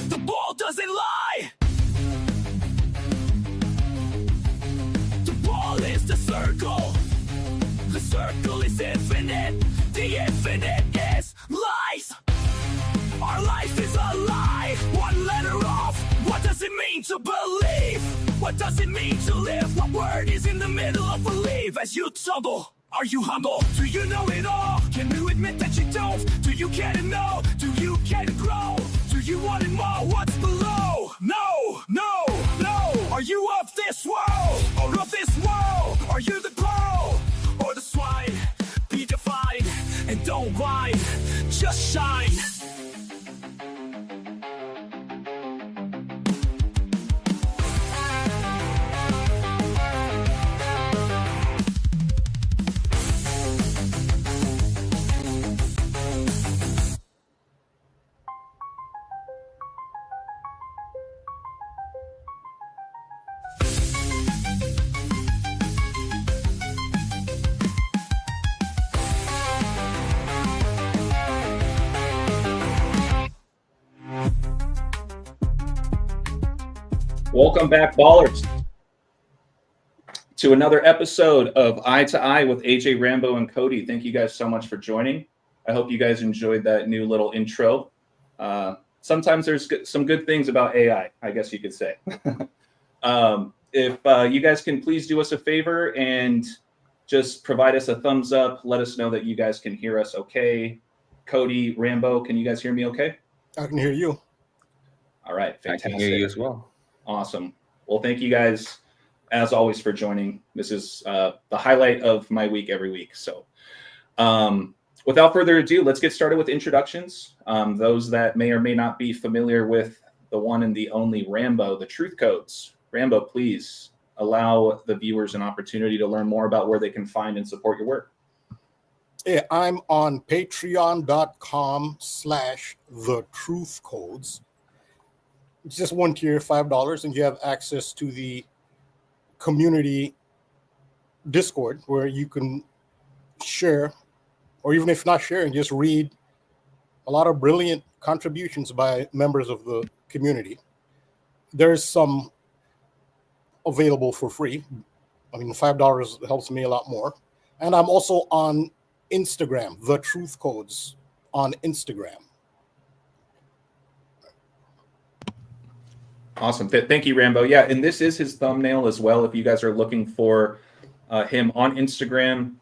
The ball doesn't lie. The ball is the circle. The circle is infinite. The infinite is lies. Our life is a lie. One letter off. What does it mean to believe? What does it mean to live? What word is in the middle of believe? As you tumble, are you humble? Do you know it all? Can you admit that you don't? Do you care to know? Do you care to grow? Do you want it more? What's below? No, no, no. Are you of this world or of this world? Are you the pearl or the swine? Be defined and don't whine, just shine. Welcome back, ballers, to another episode of Eye to Eye with AJ, Rambo, and Cody. Thank you guys so much for joining. I hope you guys enjoyed that new little intro. Sometimes there's some good things about AI, I guess you could say. If you guys can please do us a favor and just provide us a thumbs up, let us know that you guys can hear us okay. Cody, Rambo, can you guys hear me okay? I can hear you. All right, fantastic. I can hear you as well. Awesome. Well, thank you guys, as always, for joining. This is the highlight of my week every week. So without further ado, let's get started with introductions. Those that may or may not be familiar with the one and the only Rambo, the truth codes. Rambo, please allow the viewers an opportunity to learn more about where they can find and support your work. Yeah, I'm on patreon.com/thetruthcodes. It's just one tier, $5, and you have access to the community Discord where you can share, or even if not sharing, just read a lot of brilliant contributions by members of the community. There's some available for free. I mean, $5 helps me a lot more. And I'm also on Instagram, The Truth Codes on Instagram. Awesome. Thank you, Rambo. Yeah, and this is his thumbnail as well. If you guys are looking for him on Instagram,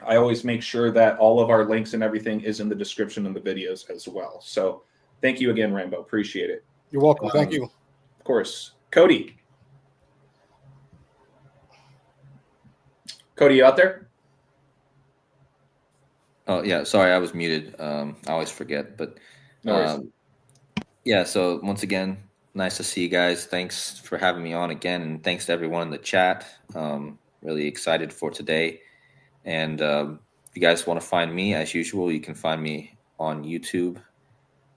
I always make sure that all of our links and everything is in the description of the videos as well. So thank you again, Rambo. Appreciate it. You're welcome. Thank you. Of course. Cody. Cody, you out there? Oh, yeah. Sorry, I was muted. I always forget. But yeah, so once again, nice to see you guys. Thanks for having me on again. And thanks to everyone in the chat. Really excited for today. And if you guys want to find me, as usual, you can find me on YouTube,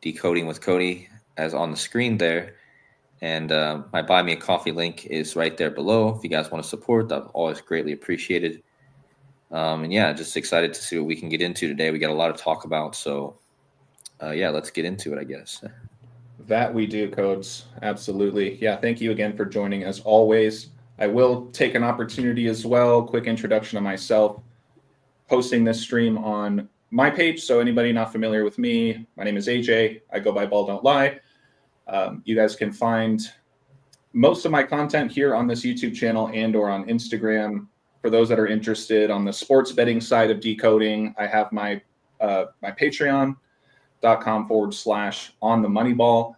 Decoding with Cody, as on the screen there. And my Buy Me a Coffee link is right there below. If you guys want to support, that's always greatly appreciated. And yeah, just excited to see what we can get into today. We got a lot to talk about. So yeah, let's get into it, I guess. That we do, Codes. Absolutely. Yeah, thank you again for joining as always. I will take an opportunity as well, quick introduction of myself, posting this stream on my page. So anybody not familiar with me, my name is AJ. I go by Balll Don't Lie. You guys can find most of my content here on this YouTube channel and or on Instagram. For those that are interested on the sports betting side of decoding, I have my patreon.com/onthemoneyball.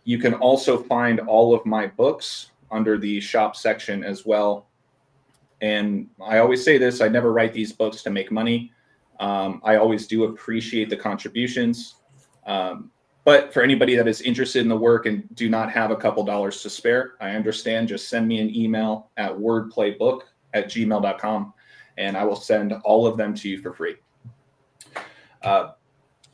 You can also find all of my books under the shop section as well. And I always say this, I never write these books to make money. I always do appreciate the contributions. But for anybody that is interested in the work and do not have a couple dollars to spare, I understand. Just send me an email at wordplaybook@gmail.com and I will send all of them to you for free.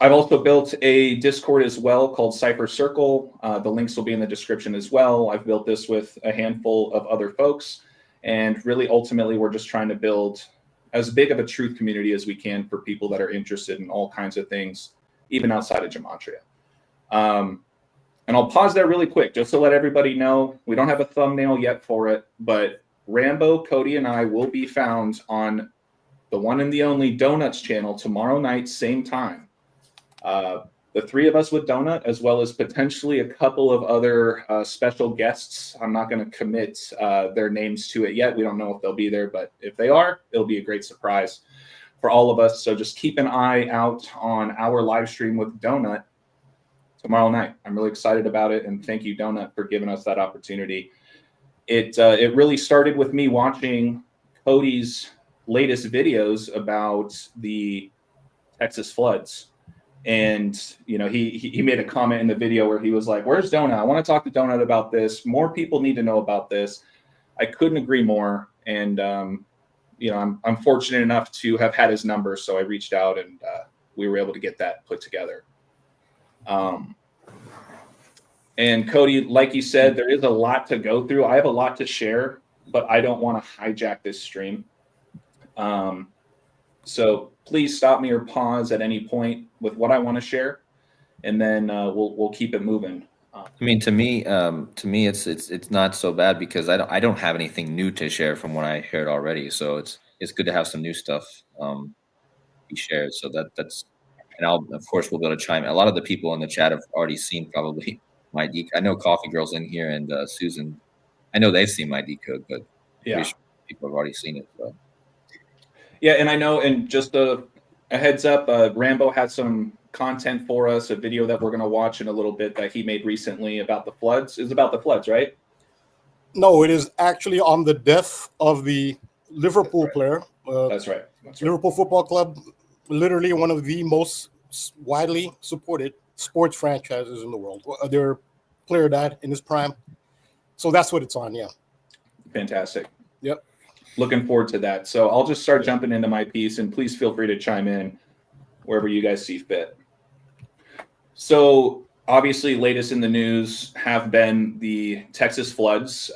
I've also built a Discord as well called Cypher Circle. The links will be in the description as well. I've built this with a handful of other folks. And really, ultimately, we're just trying to build as big of a truth community as we can for people that are interested in all kinds of things, even outside of gematria. And I'll pause there really quick just to let everybody know we don't have a thumbnail yet for it, but Rambo, Cody, and I will be found on the one and the only Donuts channel tomorrow night, same time. The three of us with Donut, as well as potentially a couple of other special guests. I'm not going to commit their names to it yet. We don't know if they'll be there, but if they are, it'll be a great surprise for all of us. So just keep an eye out on our live stream with Donut tomorrow night. I'm really excited about it, and thank you, Donut, for giving us that opportunity. It really started with me watching Cody's latest videos about the Texas floods. And, you know, he made a comment in the video where he was like, where's Donut? I want to talk to Donut about this. More people need to know about this. I couldn't agree more. And, you know, I'm fortunate enough to have had his number. So I reached out and we were able to get that put together. And Cody, like you said, there is a lot to go through. I have a lot to share, but I don't want to hijack this stream. So please stop me or pause at any point with what I want to share, and then we'll keep it moving. I mean, to me, it's not so bad because I don't have anything new to share from what I heard already. So it's good to have some new stuff be shared. So that's, and of course we'll be able to chime in. A lot of the people in the chat have already seen probably my decode. I know Coffee Girl's in here and Susan. I know they've seen my decode, but Yeah, sure people have already seen it. So. Yeah, and I know, and just a heads up, Rambo had some content for us, a video that we're going to watch in a little bit that he made recently about the floods. It's about the floods, right? No, it is actually on the death of the Liverpool player. That's right. Liverpool Football Club, literally one of the most widely supported sports franchises in the world. Their player died in his prime. So that's what it's on, yeah. Fantastic. Yep. Looking forward to that. So I'll just start jumping into my piece, and please feel free to chime in wherever you guys see fit. So obviously, latest in the news have been the Texas floods.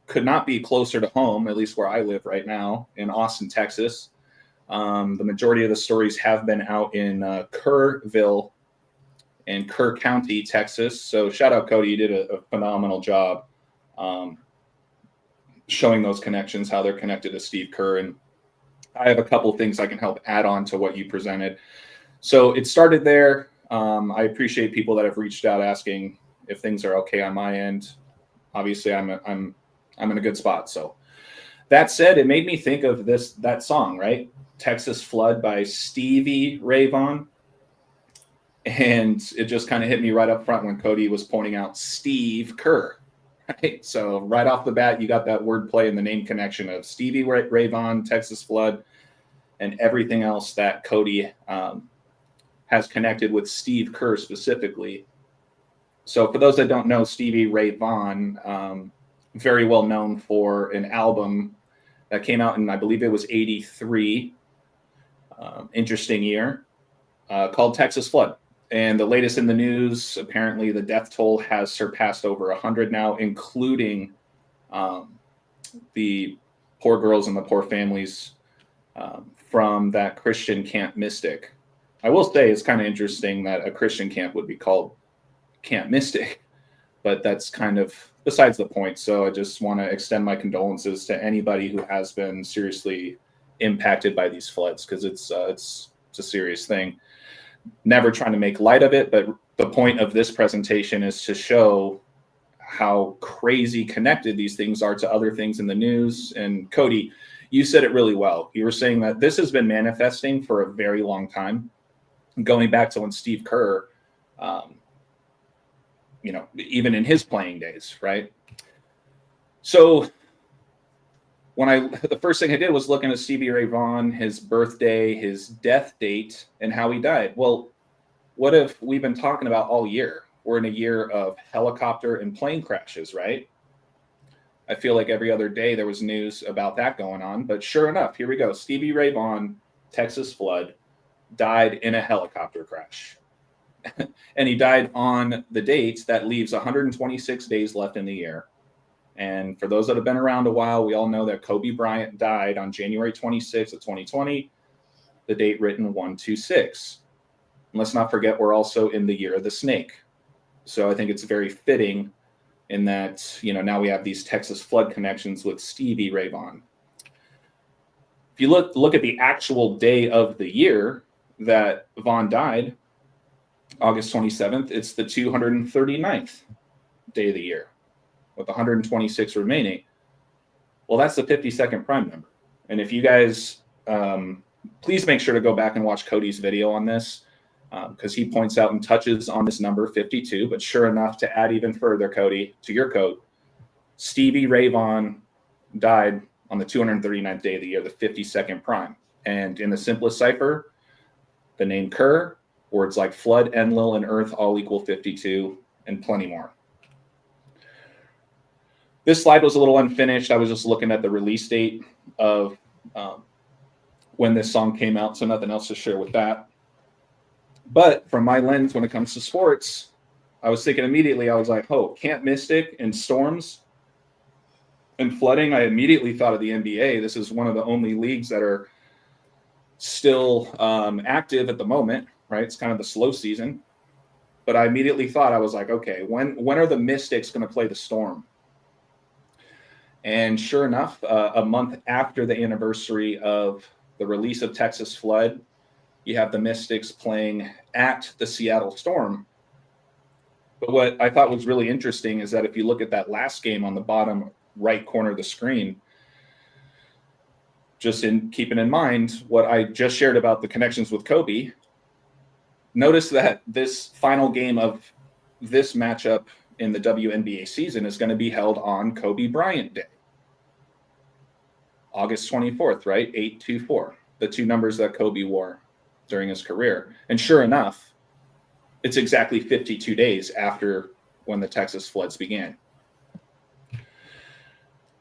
Could not be closer to home, at least where I live right now in Austin, Texas. The majority of the stories have been out in Kerrville and Kerr County, Texas. So shout out, Cody. You did a phenomenal job showing those connections, how they're connected to Steve Kerr. And I have a couple of things I can help add on to what you presented. So it started there. I appreciate people that have reached out asking if things are okay on my end. Obviously, I'm in a good spot. So that said, it made me think of that song, right? Texas Flood by Stevie Ray Vaughan. And it just kind of hit me right up front when Cody was pointing out Steve Kerr. Right? So right off the bat, you got that wordplay and the name connection of Stevie Ray Vaughan, Texas Flood, and everything else that Cody has connected with Steve Kerr specifically. So for those that don't know, Stevie Ray Vaughan, very well known for an album that came out in, I believe it was 83, interesting year, called Texas Flood. And the latest in the news, apparently the death toll has surpassed over 100 now, including the poor girls and the poor families from that Christian Camp Mystic. I will say it's kind of interesting that a Christian camp would be called Camp Mystic, but that's kind of besides the point. So I just want to extend my condolences to anybody who has been seriously impacted by these floods, because it's a serious thing. Never trying to make light of it, but the point of this presentation is to show how crazy connected these things are to other things in the news. And Cody, you said it really well. You were saying that this has been manifesting for a very long time, going back to when Steve Kerr, even in his playing days, right? So the first thing I did was looking at Stevie Ray Vaughan, his birthday, his death date, and how he died. Well, what if we've been talking about all year? We're in a year of helicopter and plane crashes, right? I feel like every other day there was news about that going on. But sure enough, here we go. Stevie Ray Vaughan, Texas flood, died in a helicopter crash. And he died on the date that leaves 126 days left in the year. And for those that have been around a while, we all know that Kobe Bryant died on January 26th of 2020, the date written 126. And let's not forget, we're also in the year of the snake. So I think it's very fitting in that, now we have these Texas flood connections with Stevie Ray Vaughan. If you look at the actual day of the year that Vaughan died, August 27th, it's the 239th day of the year with 126 remaining. Well, that's the 52nd prime number. And if you guys, please make sure to go back and watch Cody's video on this, because he points out and touches on this number 52. But sure enough, to add even further, Cody, to your code, Stevie Ray Vaughan died on the 239th day of the year, the 52nd prime. And in the simplest cipher, the name Kerr, words like flood, Enlil, and earth all equal 52, and plenty more. This slide was a little unfinished. I was just looking at the release date of when this song came out, so nothing else to share with that. But from my lens, when it comes to sports, I was thinking immediately, I was like, oh, Camp Mystic and storms and flooding. I immediately thought of the NBA. This is one of the only leagues that are still active at the moment, right? It's kind of the slow season. But I immediately thought, I was like, okay, when are the Mystics going to play the Storm? And sure enough, a month after the anniversary of the release of Texas Flood, you have the Mystics playing at the Seattle Storm. But what I thought was really interesting is that if you look at that last game on the bottom right corner of the screen, just in keeping in mind what I just shared about the connections with Kobe, notice that this final game of this matchup in the WNBA season is going to be held on Kobe Bryant Day. August 24th, right? 824, the two numbers that Kobe wore during his career. And sure enough, it's exactly 52 days after when the Texas floods began.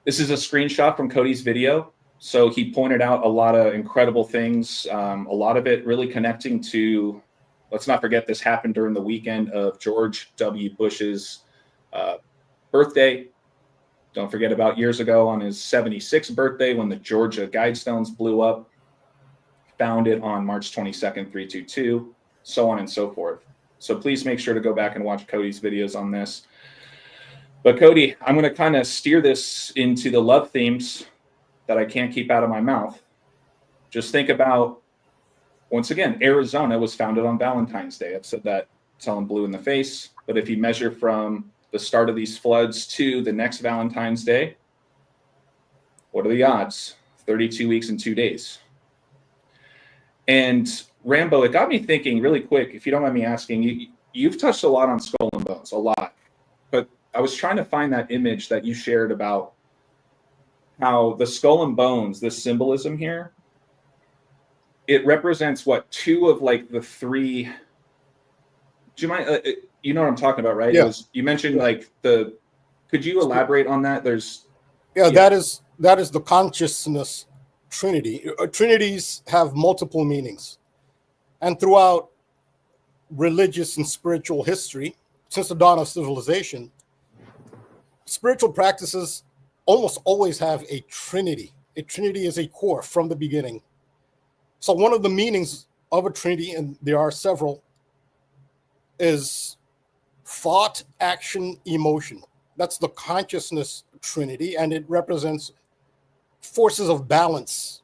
This is a screenshot from Cody's video. So he pointed out a lot of incredible things, a lot of it really connecting to, let's not forget this happened during the weekend of George W. Bush's birthday. Don't forget about years ago on his 76th birthday when the Georgia Guidestones blew up, founded on March 22nd, 322, so on and so forth. So please make sure to go back and watch Cody's videos on this. But Cody, I'm going to kind of steer this into the love themes that I can't keep out of my mouth. Just think about, once again, Arizona was founded on Valentine's Day. I've said that till I'm blue in the face. But if you measure from the start of these floods to the next Valentine's Day, what are the odds? 32 weeks and 2 days. And Rambo, it got me thinking really quick, if you don't mind me asking, you've touched a lot on Skull and Bones, a lot. But I was trying to find that image that you shared about how the Skull and Bones, this symbolism here, it represents what, two of like the three. Do you mind? You know what I'm talking about, right? Yeah. You mentioned like could you elaborate on that? That is the consciousness trinity. Trinities have multiple meanings. And throughout religious and spiritual history, since the dawn of civilization, spiritual practices almost always have a trinity. A trinity is a core from the beginning. So one of the meanings of a trinity, and there are several, is thought, action, emotion. That's the consciousness trinity, and it represents forces of balance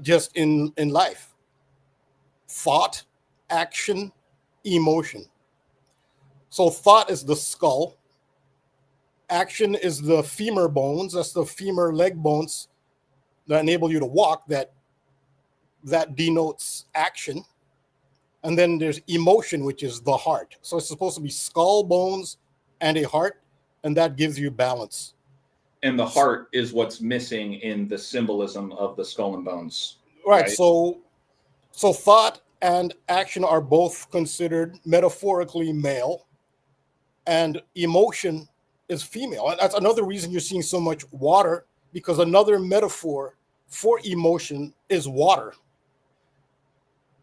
just in life. Thought, action, emotion. So thought is the skull. Action is the femur bones. That's the femur leg bones that enable you to walk. That denotes action. And then there's emotion, which is the heart. So it's supposed to be skull, bones, and a heart, and that gives you balance. And the heart is what's missing in the symbolism of the Skull and Bones. Right. So thought and action are both considered metaphorically male, and emotion is female. And that's another reason you're seeing so much water, because another metaphor for emotion is water.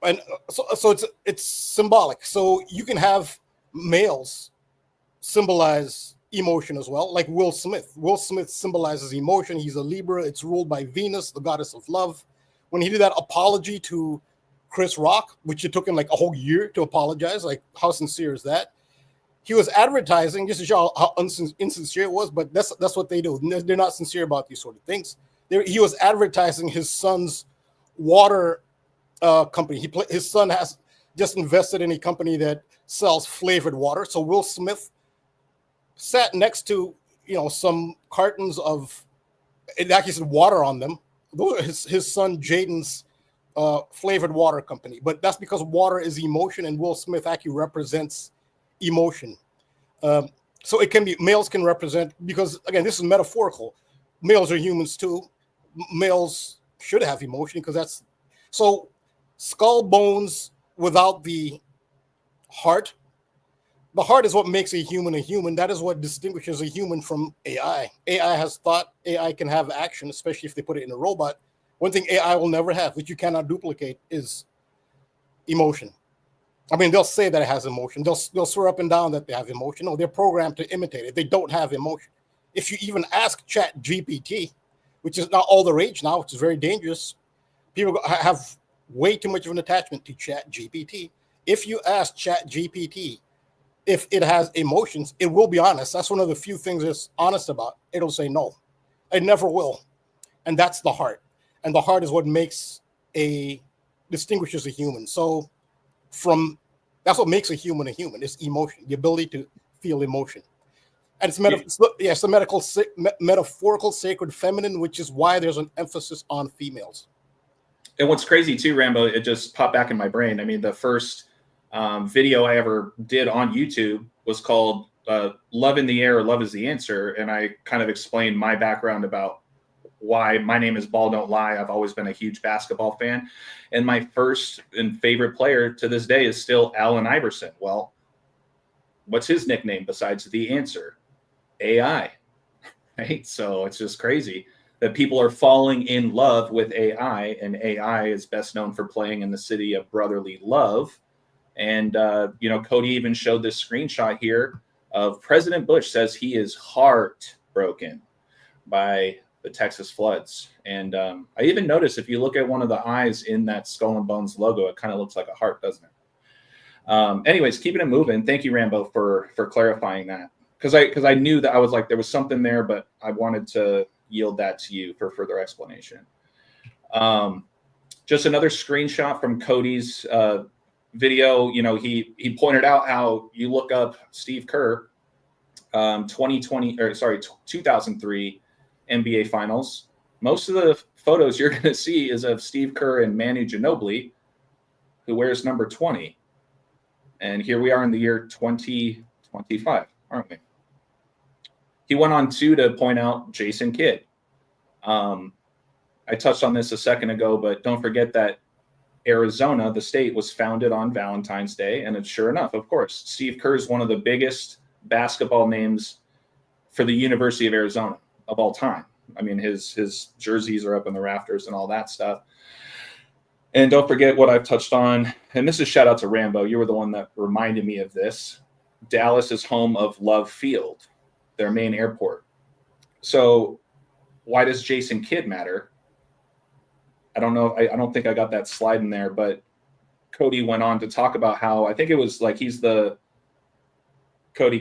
And so it's symbolic. So you can have males symbolize emotion as well, like Will Smith. Will Smith symbolizes emotion. He's a Libra. It's ruled by Venus, the goddess of love. When he did that apology to Chris Rock, which it took him like a whole year to apologize, like how sincere is that? He was advertising, just to show how insincere it was, but that's what they do. They're not sincere about these sort of things. He was advertising his son's water company. His son has just invested in a company that sells flavored water. So Will Smith sat next to some cartons of, it actually said water on them. Those are his son Jaden's flavored water company. But that's because water is emotion, and Will Smith actually represents emotion. So it can be, males can represent, because again, this is metaphorical. Males are humans too. Males should have emotion, because that's so. Skull bones without the heart. The heart is what makes a human a human. That is what distinguishes a human from AI. AI has thought. AI can have action, especially if they put it in a robot. One thing AI will never have, which you cannot duplicate, is emotion. I mean, they'll say that it has emotion. They'll swear up and down that they have emotion. No, they're programmed to imitate it. They don't have emotion. If you even ask Chat GPT, which is not all the rage now, which is very dangerous, people have way too much of an attachment to Chat GPT. If you ask Chat GPT if it has emotions, it will be honest. That's one of the few things it's honest about. It'll say no. It never will. And that's the heart. And the heart is what distinguishes a human. So that's what makes a human is emotion, the ability to feel emotion. And it's the metaphorical sacred feminine, which is why there's an emphasis on females. And what's crazy too, Rambo, it just popped back in my brain. I mean, the first video I ever did on YouTube was called Love in the Air, Love is the Answer. And I kind of explained my background about why my name is Balll Don't Lie. I've always been a huge basketball fan. And my first and favorite player to this day is still Allen Iverson. Well, what's his nickname besides the answer? AI, right? So it's just crazy that people are falling in love with AI, and AI is best known for playing in the city of brotherly love. And, KODI even showed this screenshot here of President Bush says he is heartbroken by the Texas floods. And I even noticed if you look at one of the eyes in that Skull and Bones logo, it kind of looks like a heart, doesn't it? Anyways, keeping it moving. Thank you, Rambo, for clarifying that. Because I knew that I was like, there was something there, but I wanted to yield that to you for further explanation. Just another screenshot from Cody's video. He pointed out how you look up Steve Kerr, 2003 NBA Finals. Most of the photos you're going to see is of Steve Kerr and Manu Ginobili, who wears number 20. And here we are in the year 2025, aren't we? He went on to point out Jason Kidd. I touched on this a second ago, but don't forget that Arizona, the state, was founded on Valentine's Day. And it's sure enough, of course, Steve Kerr is one of the biggest basketball names for the University of Arizona of all time. I mean, his jerseys are up in the rafters and all that stuff. And don't forget what I've touched on. And this is shout out to Rambo. You were the one that reminded me of this. Dallas is home of Love Field, their main airport. So why does Jason Kidd matter? I don't know. I don't think I got that slide in there, but KODI went on to talk about how, I think it was like KODI,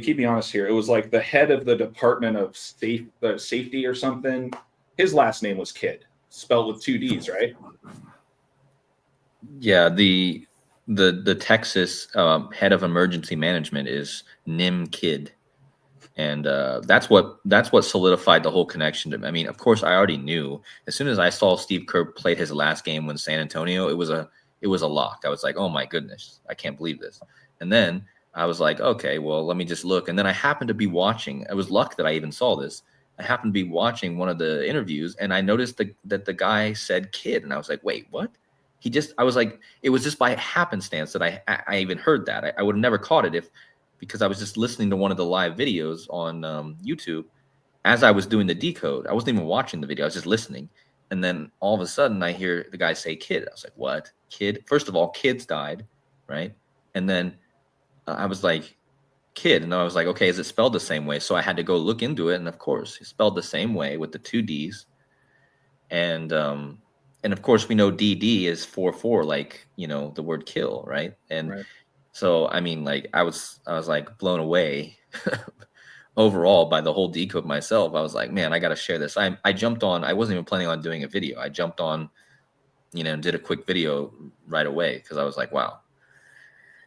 keep me honest here. It was like the head of the Department of Safety or something. His last name was Kidd, spelled with 2 D's, right? Yeah, the Texas head of emergency management is Nim Kidd. And that's what solidified the whole connection to me. I mean, of course, I already knew. As soon as I saw Steve Kerr played his last game with San Antonio, it was a lock. I was like, oh my goodness, I can't believe this. And then I was like, okay, well, let me just look. And then I happened to be watching. It was luck that I even saw this. I happened to be watching one of the interviews, and I noticed that the guy said Kidd, and I was like, wait, what? I was like, it was just by happenstance that I even heard that. I would have never caught it because I was just listening to one of the live videos on YouTube as I was doing the decode. I wasn't even watching the video. I was just listening. And then all of a sudden I hear the guy say Kidd. I was like, what? Kidd? First of all, kids died, right? And then I was like, kid, and I was like, okay, is it spelled the same way? So I had to go look into it, and of course, it's spelled the same way with the 2 D's, and of course we know DD is 4-4, like, you know, the word kill, right? And Right. so I mean, like, I was like blown away overall by the whole decode myself. I was like, man, I got to share this. I jumped on. I wasn't even planning on doing a video. I jumped on, you know, and did a quick video right away because I was like, wow.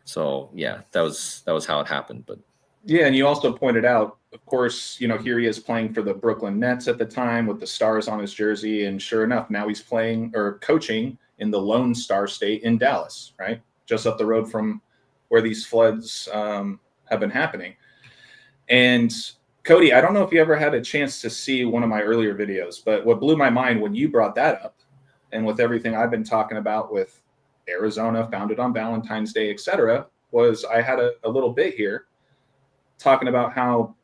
So yeah, that was how it happened. But yeah, and you also pointed out, of course, you know, here he is playing for the Brooklyn Nets at the time with the stars on his jersey, and sure enough, now he's playing or coaching in the Lone Star State in Dallas, right, just up the road from where these floods have been happening. And Kodi, I don't know if you ever had a chance to see one of my earlier videos, but what blew my mind when you brought that up, and with everything I've been talking about with Arizona, founded on Valentine's Day, etc., was I had a little bit here talking about how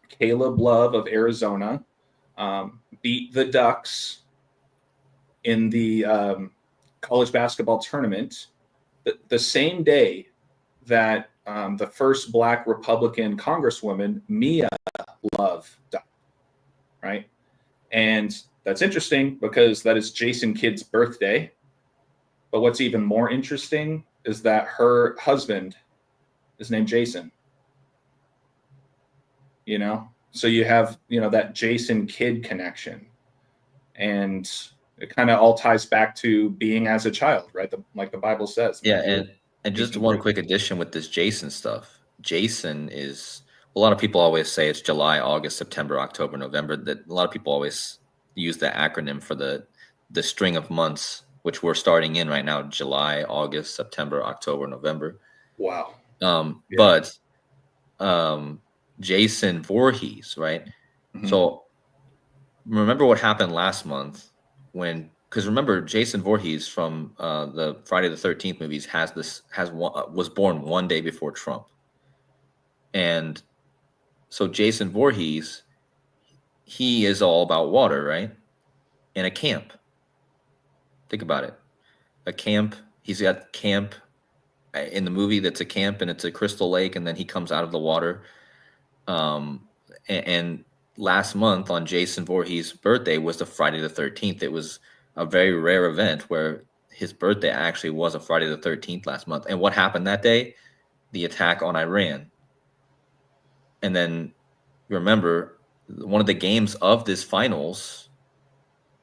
Caleb Love of Arizona beat the Ducks in the college basketball tournament the same day that the first Black Republican Congresswoman, Mia Love, died, right? And that's interesting because that is Jason Kidd's birthday. But what's even more interesting is that her husband is named Jason. You know, so you have, you know, that Jason Kidd connection, and it kind of all ties back to being as a child, right? Like the Bible says. yeah, and just one quick addition with this Jason stuff. Jason is, a lot of people always say it's July, August, September, October, November. That a lot of people always use the acronym for the string of months, which we're starting in right now: July, August, September, October, November. Wow. But Jason Voorhees, right? Mm-hmm. So remember what happened last month because remember, Jason Voorhees from the Friday the 13th movies was born one day before Trump. And so Jason Voorhees, he is all about water, right? In a camp. Think about it. A camp. He's got camp in the movie that's a camp, and it's a crystal lake, and then he comes out of the water. And last month on Jason Voorhees' birthday was the Friday the 13th. It was a very rare event where his birthday actually was a Friday the 13th last month. And what happened that day? The attack on Iran. And then remember, one of the games of this finals,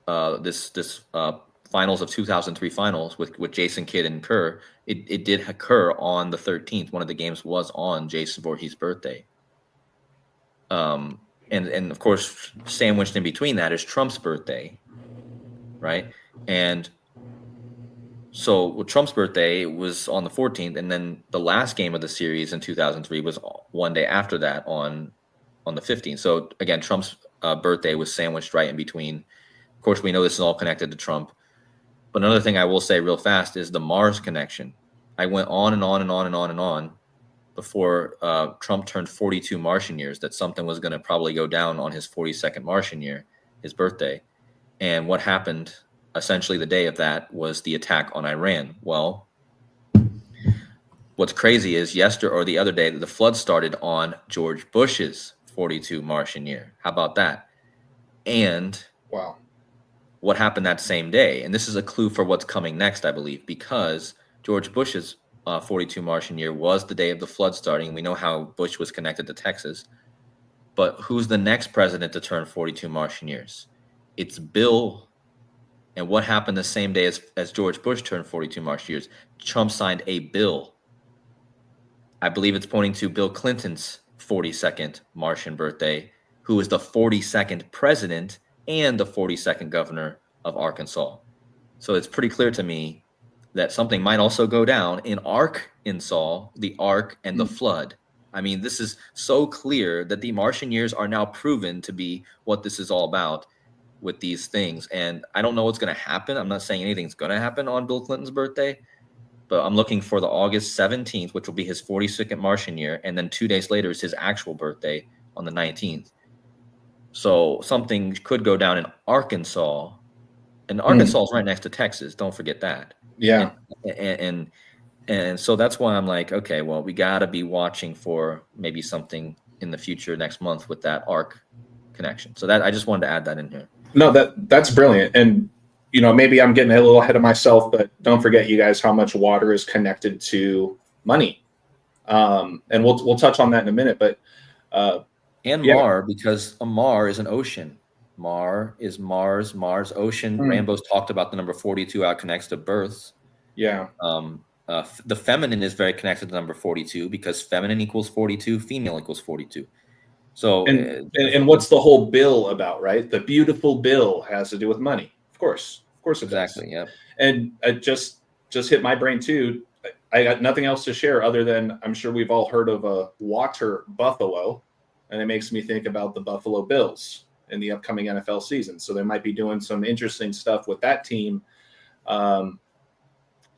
this finals of 2003 finals with Jason Kidd and Kerr, it did occur on the 13th. One of the games was on Jason Voorhees' birthday. And of course, sandwiched in between that is Trump's birthday, right? And so with Trump's birthday was on the 14th, and then the last game of the series in 2003 was one day after that on the 15th. So again, Trump's birthday was sandwiched right in between. Of course, we know this is all connected to Trump. But another thing I will say real fast is the Mars connection. I went on and on and on and on and on before Trump turned 42 Martian years, that something was going to probably go down on his 42nd Martian year, his birthday. And what happened essentially the day of that was the attack on Iran. Well, what's crazy is the other day, the flood started on George Bush's 42 Martian year. How about that? And wow, what happened that same day? And this is a clue for what's coming next, I believe, because George Bush's 42 Martian year was the day of the flood starting. We know how Bush was connected to Texas. But who's the next president to turn 42 Martian years? It's Bill. And what happened the same day as George Bush turned 42 Martian years? Trump signed a bill. I believe it's pointing to Bill Clinton's 42nd Martian birthday, who is the 42nd president and the 42nd governor of Arkansas. So it's pretty clear to me that something might also go down in Arkansas, the Ark and the flood. I mean, this is so clear that the Martian years are now proven to be what this is all about with these things. And I don't know what's going to happen. I'm not saying anything's going to happen on Bill Clinton's birthday, but I'm looking for the August 17th, which will be his 42nd Martian year. And then 2 days later is his actual birthday on the 19th. So something could go down in Arkansas. And Arkansas is right next to Texas. Don't forget that. Yeah. And And so that's why I'm like, okay, well, we got to be watching for maybe something in the future next month with that arc connection. So that I just wanted to add that in here. No, that's brilliant. And maybe I'm getting a little ahead of myself, but don't forget, you guys, how much water is connected to money. And we'll touch on that in a minute. But and yeah. Mar, because a Mar is an ocean. Mar is Mars, ocean. Rambo's talked about the number 42, how it connects to births. Yeah. The feminine is very connected to number 42 because feminine equals 42, female equals 42. So and what's the whole bill about, right? The beautiful bill has to do with money. Of course it exactly does. Yeah. And it just hit my brain too. I got nothing else to share other than I'm sure we've all heard of a water buffalo, and it makes me think about the Buffalo Bills in the upcoming NFL season. So they might be doing some interesting stuff with that team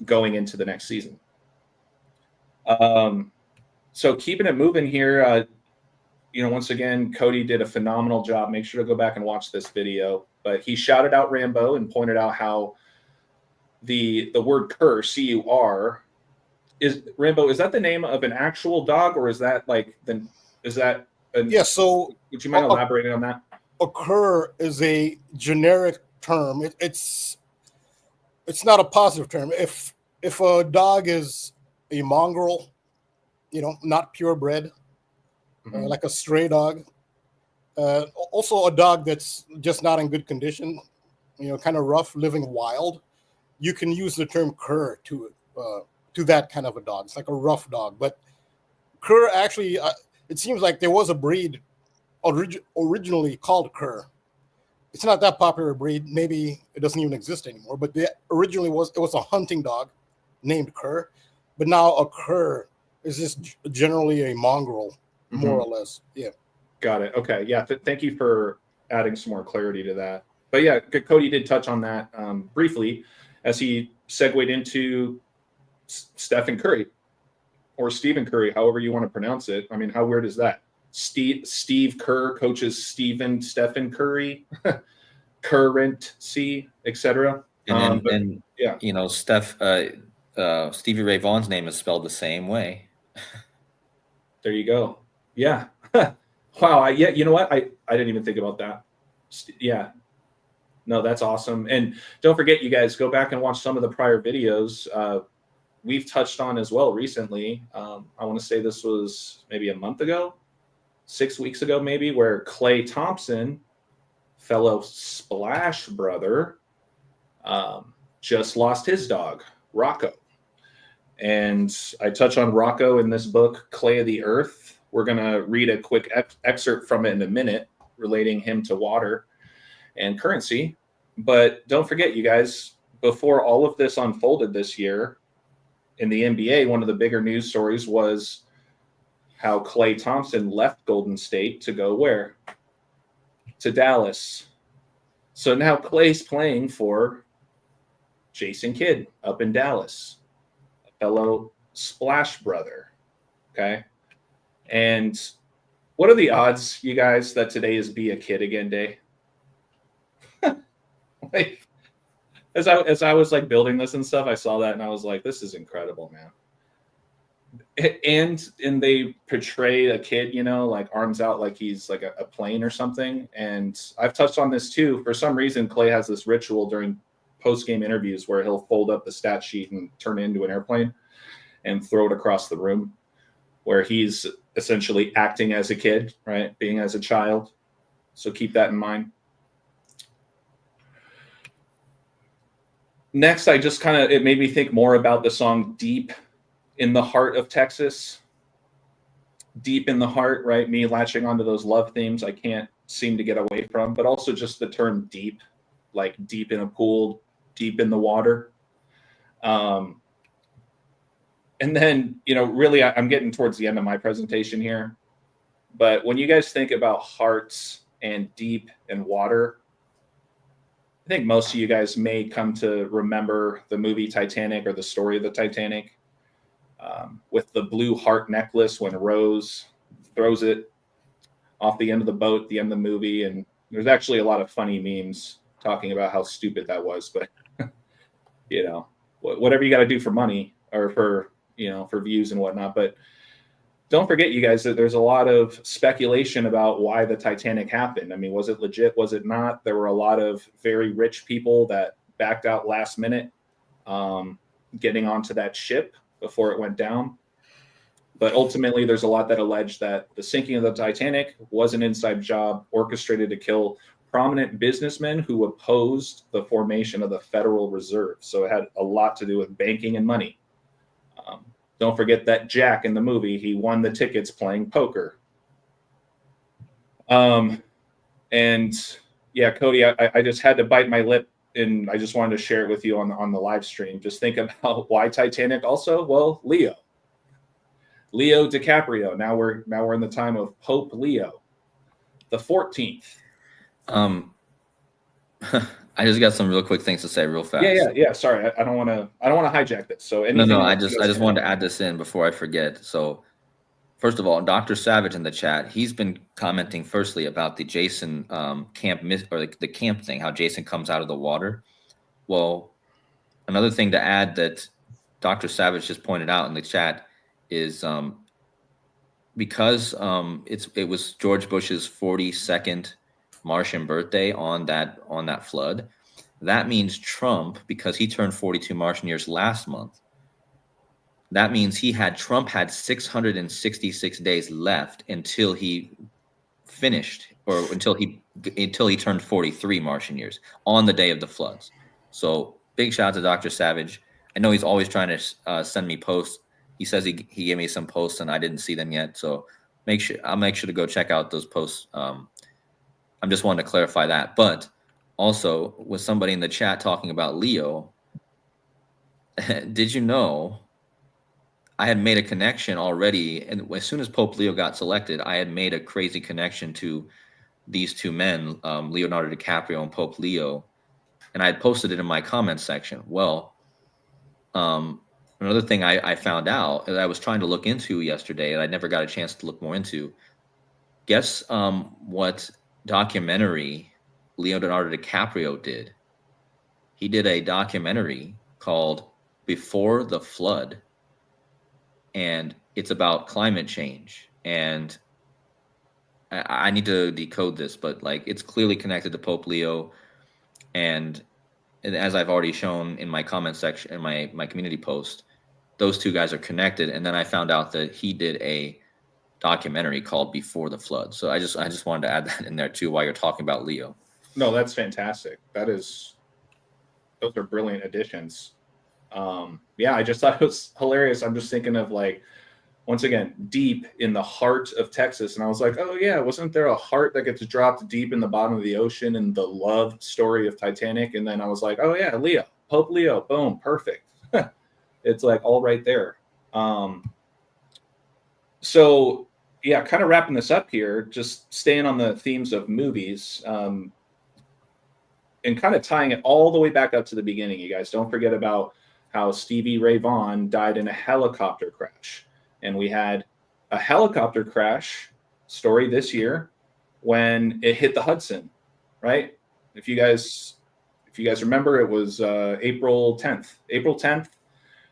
going into the next season. So keeping it moving here, once again, KODI did a phenomenal job. Make sure to go back and watch this video. But he shouted out Rambo and pointed out how the word cur, C-U-R, is Rambo. Is that the name of an actual dog, or is that So would you mind elaborating on that? A cur is a generic term. It's not a positive term. If a dog is a mongrel, not purebred, like a stray dog, also a dog that's just not in good condition, kind of rough, living wild, you can use the term cur to that kind of a dog. It's like a rough dog. But cur actually, it seems like there was a breed originally called cur. It's not that popular a breed. Maybe it doesn't even exist anymore. But originally it was a hunting dog named cur. But now a cur is just generally a mongrel, more or less. Yeah. Got it. Okay. Yeah. Thank you for adding some more clarity to that. But yeah, KODI did touch on that briefly as he segued into Stephen Curry or Stephen Curry, however you want to pronounce it. I mean, how weird is that? Steve Kerr coaches Stephen Curry, currency, etc. And Stevie Ray Vaughan's name is spelled the same way. There you go. Yeah. Wow. You know what? I didn't even think about that. Yeah. No, that's awesome. And don't forget, you guys, go back and watch some of the prior videos we've touched on as well recently. I want to say this was maybe a month ago, 6 weeks ago, maybe, where Klay Thompson, fellow Splash brother, just lost his dog, Rocco. And I touch on Rocco in this book, Clay of the Earth. We're going to read a quick excerpt from it in a minute, relating him to water and currency. But don't forget, you guys, before all of this unfolded this year in the NBA, one of the bigger news stories was how Klay Thompson left Golden State to go where? To Dallas. So now Klay's playing for Jason Kidd up in Dallas, a fellow Splash brother. Okay. And what are the odds, you guys, that today is Be a Kid Again Day? Like, as I was like building this and stuff, I saw that and I was like, this is incredible, man. And they portray a kid, like arms out like he's like a plane or something. And I've touched on this too. For some reason, Klay has this ritual during post-game interviews where he'll fold up the stat sheet and turn it into an airplane and throw it across the room, where he's essentially acting as a kid, right? Being as a child. So keep that in mind. Next, it made me think more about the song Deep in the Heart of Texas. Deep in the heart, right? Me latching onto those love themes I can't seem to get away from, but also just the term deep, like deep in a pool, deep in the water. And then, really, I'm getting towards the end of my presentation here. But when you guys think about hearts and deep and water, I think most of you guys may come to remember the movie Titanic or the story of the Titanic with the blue heart necklace when Rose throws it off the end of the boat at the end of the movie. And there's actually a lot of funny memes talking about how stupid that was. But, whatever you got to do for money or for for views and whatnot. But don't forget, you guys, that there's a lot of speculation about why the Titanic happened. I mean, was it legit? Was it not? There were a lot of very rich people that backed out last minute, getting onto that ship before it went down. But ultimately, there's a lot that allege that the sinking of the Titanic was an inside job orchestrated to kill prominent businessmen who opposed the formation of the Federal Reserve. So it had a lot to do with banking and money. Don't forget that Jack in the movie, he won the tickets playing poker. And yeah, Cody, I just had to bite my lip, and I just wanted to share it with you on the live stream. Just think about why Titanic also. Well, Leo DiCaprio. Now we're in the time of Pope Leo the 14th. I just got some real quick things to say real fast. Yeah. Sorry, I don't want to hijack this. So anything no. I just wanted to add this in before I forget. So first of all, Dr. Savage in the chat, he's been commenting firstly about the Jason camp or the camp thing, how Jason comes out of the water. Well, another thing to add that Dr. Savage just pointed out in the chat is because it was George Bush's 42nd Martian birthday on that flood. That means Trump, because he turned 42 Martian years last month, that means Trump had 666 days left until he finished, or until he turned 43 Martian years on the day of the floods. So big shout out to Dr. Savage. I know he's always trying to send me posts. He says he gave me some posts and I didn't see them yet. So I'll make sure to go check out those posts. I'm just wanting to clarify that. But also, with somebody in the chat talking about Leo, did you know I had made a connection already? And as soon as Pope Leo got selected, I had made a crazy connection to these two men, Leonardo DiCaprio and Pope Leo. And I had posted it in my comments section. Well, another thing I found out that I was trying to look into yesterday and I never got a chance to look more into. Guess what documentary Leonardo DiCaprio did? He did a documentary called Before the Flood, and it's about climate change. And I need to decode this, but like it's clearly connected to Pope Leo, and as I've already shown in my comment section in my community post, those two guys are connected. And then I found out that he did a documentary called Before the Flood. So I just wanted to add that in there too while you're talking about Leo. No, that's fantastic. Those are brilliant additions. Yeah, I just thought it was hilarious. I'm just thinking of, like, once again, deep in the heart of Texas. And I was like, oh yeah, wasn't there a heart that gets dropped deep in the bottom of the ocean in the love story of Titanic? And then I was like, oh yeah, Leo, Pope Leo, boom, perfect. It's like all right there. So yeah, kind of wrapping this up here, just staying on the themes of movies, and kind of tying it all the way back up to the beginning. You guys don't forget about how Stevie Ray Vaughan died in a helicopter crash. And we had a helicopter crash story this year when it hit the Hudson, right? If you guys remember, it was April 10th,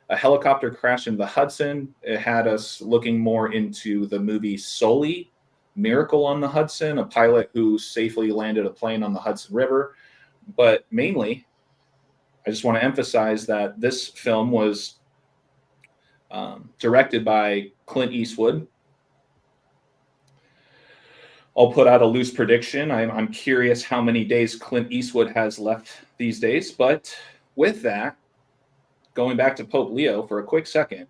a helicopter crashed in the Hudson. It had us looking more into the movie Sully, Miracle on the Hudson, a pilot who safely landed a plane on the Hudson River. But mainly, I just want to emphasize that this film was directed by Clint Eastwood. I'll put out a loose prediction. I'm curious how many days Clint Eastwood has left these days. But with that, going back to Pope Leo for a quick second,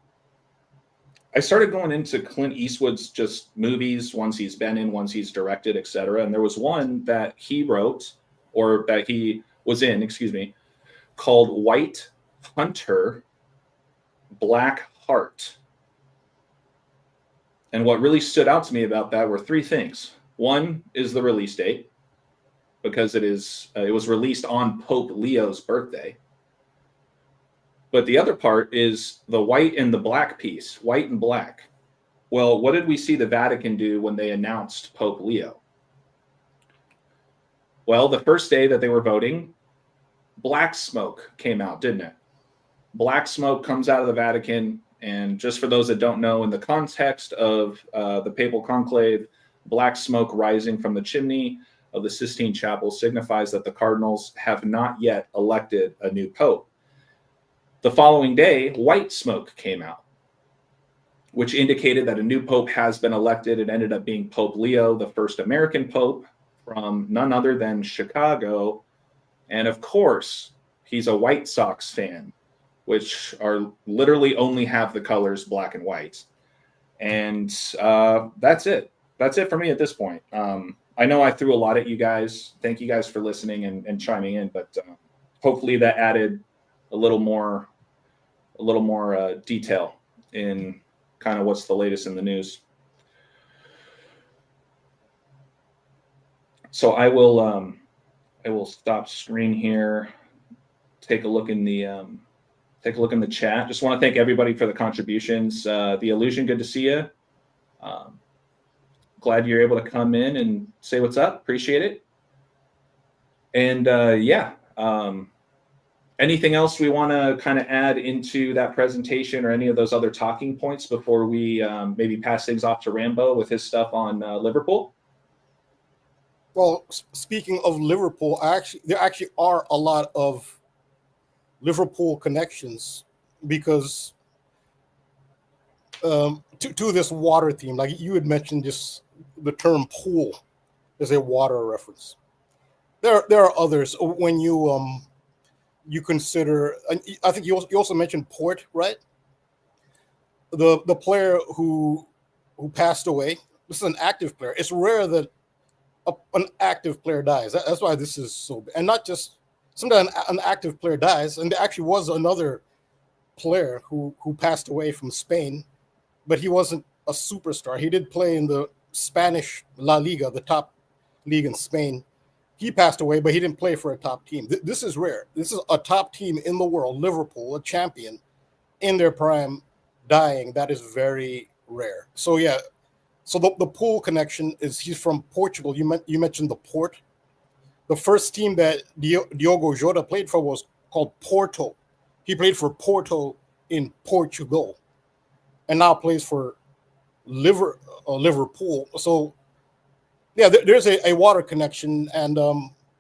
I started going into Clint Eastwood's just movies, ones he's been in, ones he's directed, etc. And there was one that he wrote, or that he was in, called White Hunter, Black Heart. And what really stood out to me about that were three things. One is the release date, because it was released on Pope Leo's birthday. But the other part is the white and the black piece, white and black. Well, what did we see the Vatican do when they announced Pope Leo? Well, the first day that they were voting, black smoke came out, didn't it? Black smoke comes out of the Vatican, And just for those that don't know, in the context of the papal conclave, black smoke rising from the chimney of the Sistine Chapel signifies that the cardinals have not yet elected a new pope. The following day, white smoke came out, which indicated that a new pope has been elected. It ended up being Pope Leo, the first American pope from none other than Chicago. And of course, he's a White Sox fan, which are literally only have the colors black and white. And that's it. That's it for me at this point. I know I threw a lot at you guys. Thank you guys for listening and chiming in, but hopefully that added a little more detail in kind of what's the latest in the news. So I will stop screen here. Take a look in the chat. Just want to thank everybody for the contributions. The Illusion, good to see you. Glad you're able to come in and say what's up. Appreciate it. And anything else we want to kind of add into that presentation or any of those other talking points before we maybe pass things off to Rambo with his stuff on Liverpool? Well, speaking of Liverpool, there actually are a lot of Liverpool connections because to this water theme, like you had mentioned, just the term pool is a water reference. There are others when you consider. I think you also mentioned Port, right? The player who passed away. This is an active player. It's rare that an active player dies. That's why this is so big. And not just sometimes an active player dies. And there actually was another player who passed away from Spain, but he wasn't a superstar. He did play in the Spanish La Liga, the top league in Spain. He passed away, but he didn't play for a top team. This is rare. This is a top team in the world, Liverpool, a champion in their prime, dying. That is very rare. So yeah. So the pool connection is he's from Portugal. You mentioned the Port. The first team that Diogo Jota played for was called Porto. He played for Porto in Portugal, and now plays for Liverpool. So yeah, there's a water connection, and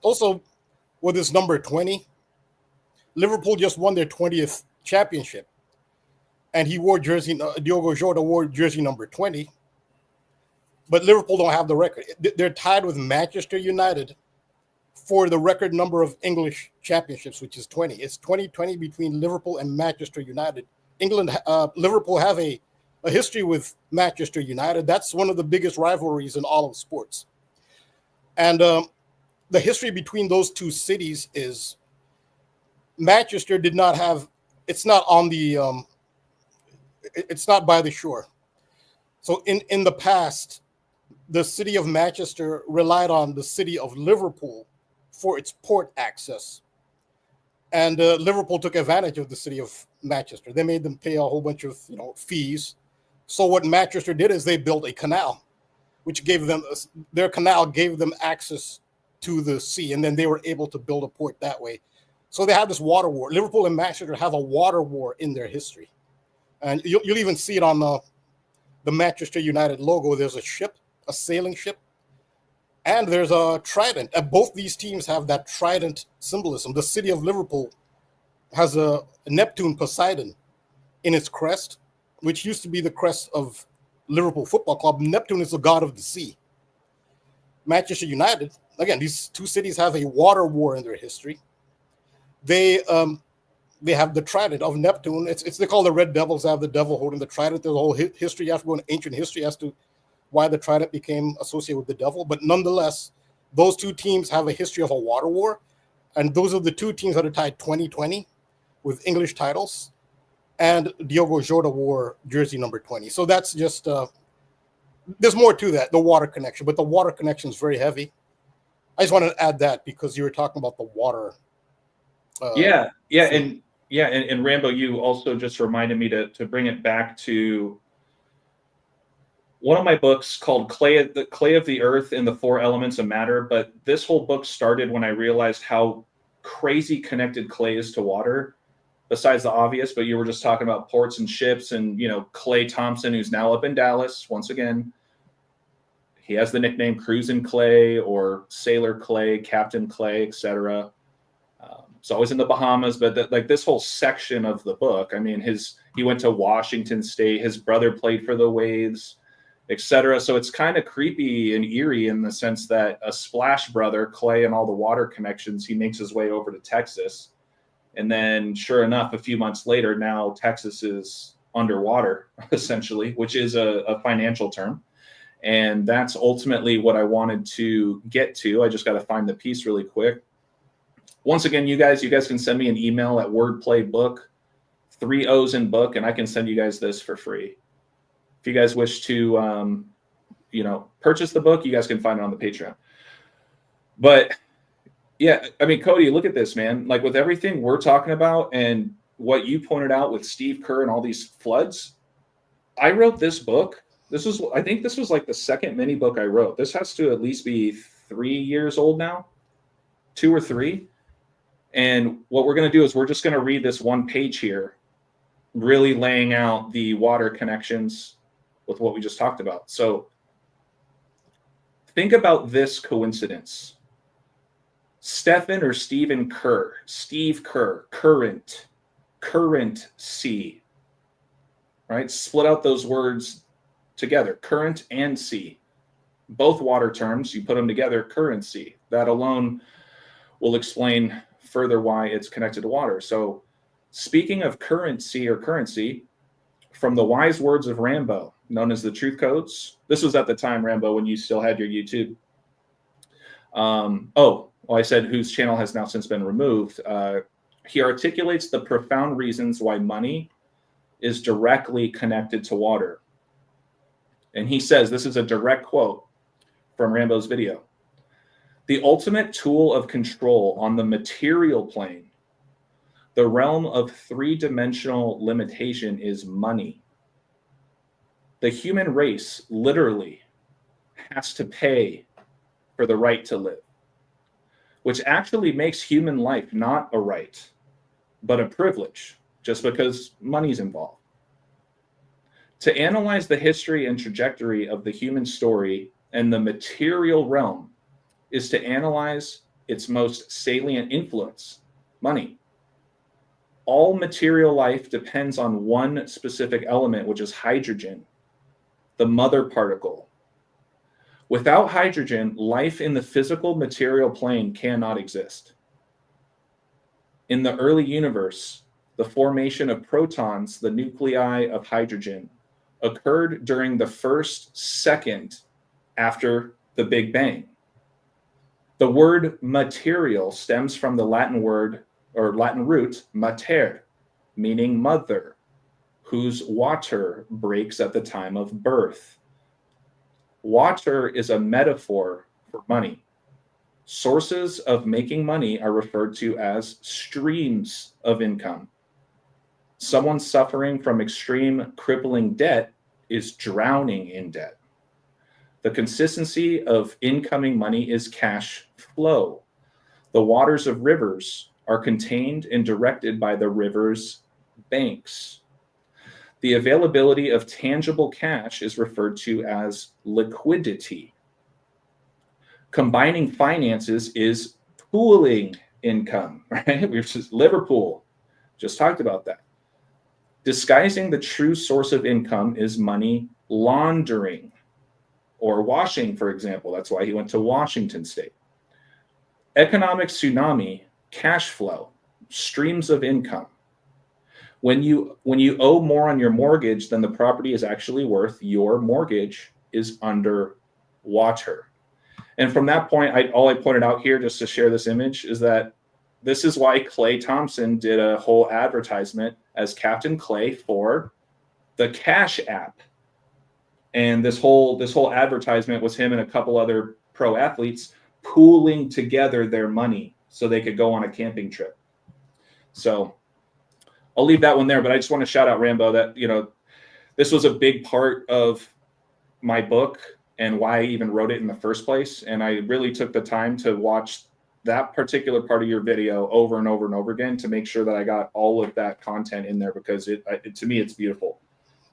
also with this number 20, Liverpool just won their 20th championship, and he wore jersey. Diogo Jota wore jersey number 20. But Liverpool don't have the record. They're tied with Manchester United for the record number of English championships, which is 20. It's 2020 between Liverpool and Manchester United. Liverpool have a history with Manchester United. That's one of the biggest rivalries in all of sports. And the history between those two cities is Manchester did not have. It's not on the. It's not by the shore. So in the past, the city of Manchester relied on the city of Liverpool for its port access. And Liverpool took advantage of the city of Manchester. They made them pay a whole bunch of fees. So what Manchester did is they built a canal, which gave them, their canal gave them access to the sea. And then they were able to build a port that way. So they have this water war. Liverpool and Manchester have a water war in their history. And you'll even see it on the Manchester United logo. There's a ship, a sailing ship, and there's a trident. Both these teams have that trident symbolism. The city of Liverpool has a Neptune Poseidon in its crest, which used to be the crest of Liverpool Football Club. Neptune is the god of the sea. Manchester United, again, these two cities have a water war in their history. They have the trident of Neptune. They call the Red Devils. They have the devil holding the trident. There's a whole history. You have to go in ancient history as to why the trident became associated with the devil. But nonetheless, those two teams have a history of a water war. And those are the two teams that are tied 2020 with English titles. And Diogo Jota wore jersey number 20. So that's just, there's more to that, the water connection. But the water connection is very heavy. I just wanted to add that because you were talking about the water. And Rambo, you also just reminded me to bring it back to one of my books called The Clay of the Earth and the Four Elements of Matter. But this whole book started when I realized how crazy connected clay is to water. besides the obvious, but you were just talking about ports and ships and, you know, Klay Thompson, who's now up in Dallas. Once again, he has the nickname Cruisin' Clay or Sailor Clay, Captain Clay, etc. It's always in the Bahamas, but like this whole section of the book, I mean, he went to Washington State, his brother played for the Waves, etc. So it's kind of creepy and eerie in the sense that a Splash brother, Clay, and all the water connections, he makes his way over to Texas. And then sure enough, a few months later, now Texas is underwater, essentially, which is a financial term. And that's ultimately what I wanted to get to. I just got to find the piece really quick. Once again, you guys can send me an email at wordplaybook, 3 O's in book, and I can send you guys this for free. If you guys wish to, you know, purchase the book, you guys can find it on the Patreon. But yeah, I mean, Cody, look at this, man. Like with everything we're talking about and what you pointed out with Steve Kerr and all these floods, I wrote this book. I think this was like the second mini book I wrote. This has to at least be 3 years old now, 2 or 3. And what we're going to do is we're just going to read this one page here, really laying out the water connections with what we just talked about. So think about this coincidence. Stephen or Stephen Kerr, Steve Kerr, current sea, right? Split out those words together, current and sea. Both water terms, you put them together, currency. That alone will explain further why it's connected to water. So speaking of currency or currency, from the wise words of Rambo, known as the Truth Codes. This was at the time, Rambo, when you still had your YouTube. I said whose channel has now since been removed. He articulates the profound reasons why money is directly connected to water. And he says, this is a direct quote from Rambo's video. The ultimate tool of control on the material plane, the realm of 3-dimensional limitation, is money. The human race literally has to pay for the right to live, which actually makes human life not a right, but a privilege, just because money's involved. To analyze the history and trajectory of the human story and the material realm is to analyze its most salient influence, money. All material life depends on one specific element, which is hydrogen, the mother particle. Without hydrogen, life in the physical material plane cannot exist. In the early universe, the formation of protons, the nuclei of hydrogen, occurred during the first second after the Big Bang. The word material stems from the Latin word or Latin root mater, meaning mother, whose water breaks at the time of birth. Water is a metaphor for money. Sources of making money are referred to as streams of income. Someone suffering from extreme crippling debt is drowning in debt. The consistency of incoming money is cash flow. The waters of rivers are contained and directed by the river's banks. The availability of tangible cash is referred to as liquidity. Combining finances is pooling income, right? We've just Liverpool just talked about that. Disguising the true source of income is money laundering, or washing, for example. That's why he went to Washington State. Economic tsunami, cash flow, streams of income. When you owe more on your mortgage than the property is actually worth, your mortgage is underwater. And from that point, all I pointed out here just to share this image is that this is why Klay Thompson did a whole advertisement as Captain Clay for the CashApp. And this whole advertisement was him and a couple other pro athletes pooling together their money so they could go on a camping trip. So I'll leave that one there, but I just want to shout out Rambo that, you know, this was a big part of my book and why I even wrote it in the first place. And I really took the time to watch that particular part of your video over and over and over again to make sure that I got all of that content in there, because to me, it's beautiful.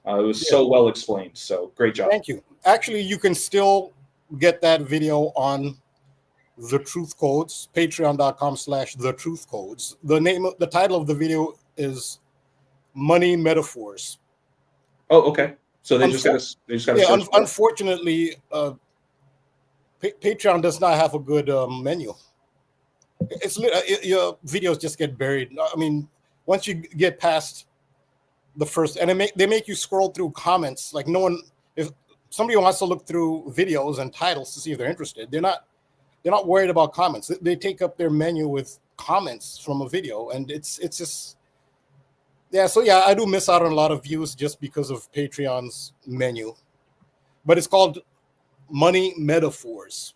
It was so well explained. So great job. Thank you. Actually, you can still get that video on The Truth Codes, patreon.com/The Truth Codes. The title of the video is Money Metaphors. Oh, okay. So they just gotta search for it. Unfortunately, Patreon does not have a good menu. Your videos just get buried. I mean, once you get past the first, and they make you scroll through comments. Like no one, if somebody wants to look through videos and titles to see if they're interested, they're not worried about comments. They take up their menu with comments from a video, and it's just, yeah. So yeah, I do miss out on a lot of views just because of Patreon's menu, but it's called Money Metaphors.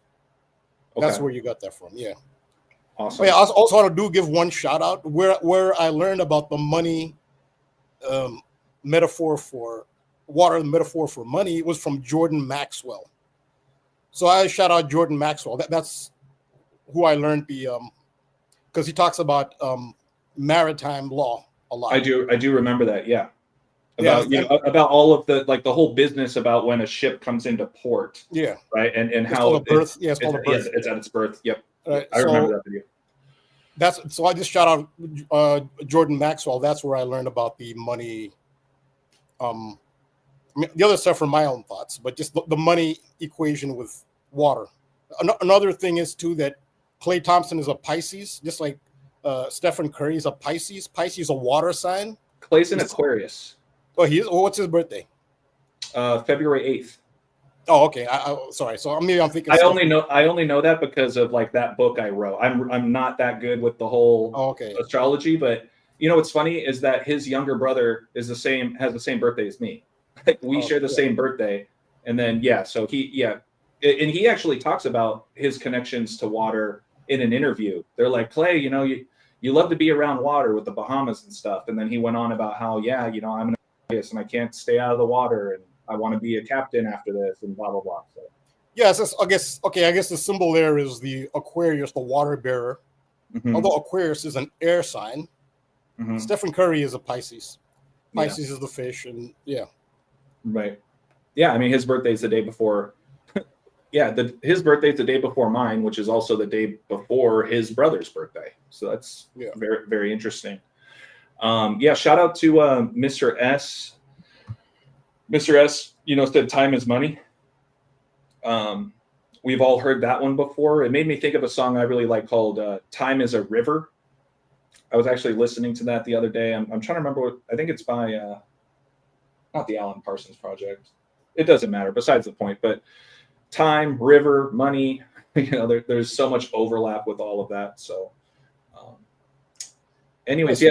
Okay. That's where you got that from. Yeah. Awesome. But yeah, I also want to give one shout out where I learned about the money metaphor for water, the metaphor for money, was from Jordan Maxwell. So I shout out Jordan Maxwell. That's who I learned because he talks about maritime law a lot. I do remember that. Yeah. About all of the whole business about when a ship comes into port. Yeah. Right. And it's how called a birth. It's called a birth. It's at its birth. Yep. Right. I remember that video. So I just shout out Jordan Maxwell. That's where I learned about the money. The other stuff from my own thoughts, but just the money equation with water. Another thing is too that Klay Thompson is a Pisces, just like Stephen Curry is a Pisces. Pisces is a water sign. Clay's an Aquarius. Oh, he is. What's his birthday? February 8th. Oh, okay. Sorry. So maybe I'm thinking. I only know that because of like that book I wrote. I'm not that good with the whole astrology, but you know what's funny is that his younger brother has the same birthday as me. Like we share the same birthday, and then so and he actually talks about his connections to water in an interview. They're like, Clay, you love to be around water with the Bahamas and stuff, and then he went on about how I'm an Aquarius and I can't stay out of the water and I want to be a captain after this and blah blah blah. So I guess the symbol there is the Aquarius, the water bearer. Mm-hmm. Although Aquarius is an air sign, mm-hmm. Stephen Curry is a Pisces. Pisces is the fish, and right. Yeah, I mean his birthday's the day before. His birthday's the day before mine, which is also the day before his brother's birthday. So that's very, very interesting. Shout out to Mr. S. Mr. S, said time is money. We've all heard that one before. It made me think of a song I really like called Time is a River. I was actually listening to that the other day. I'm trying to remember I think it's by, not the Alan Parsons Project. It doesn't matter, besides the point. But time, river, money, there's so much overlap with all of that. So anyways,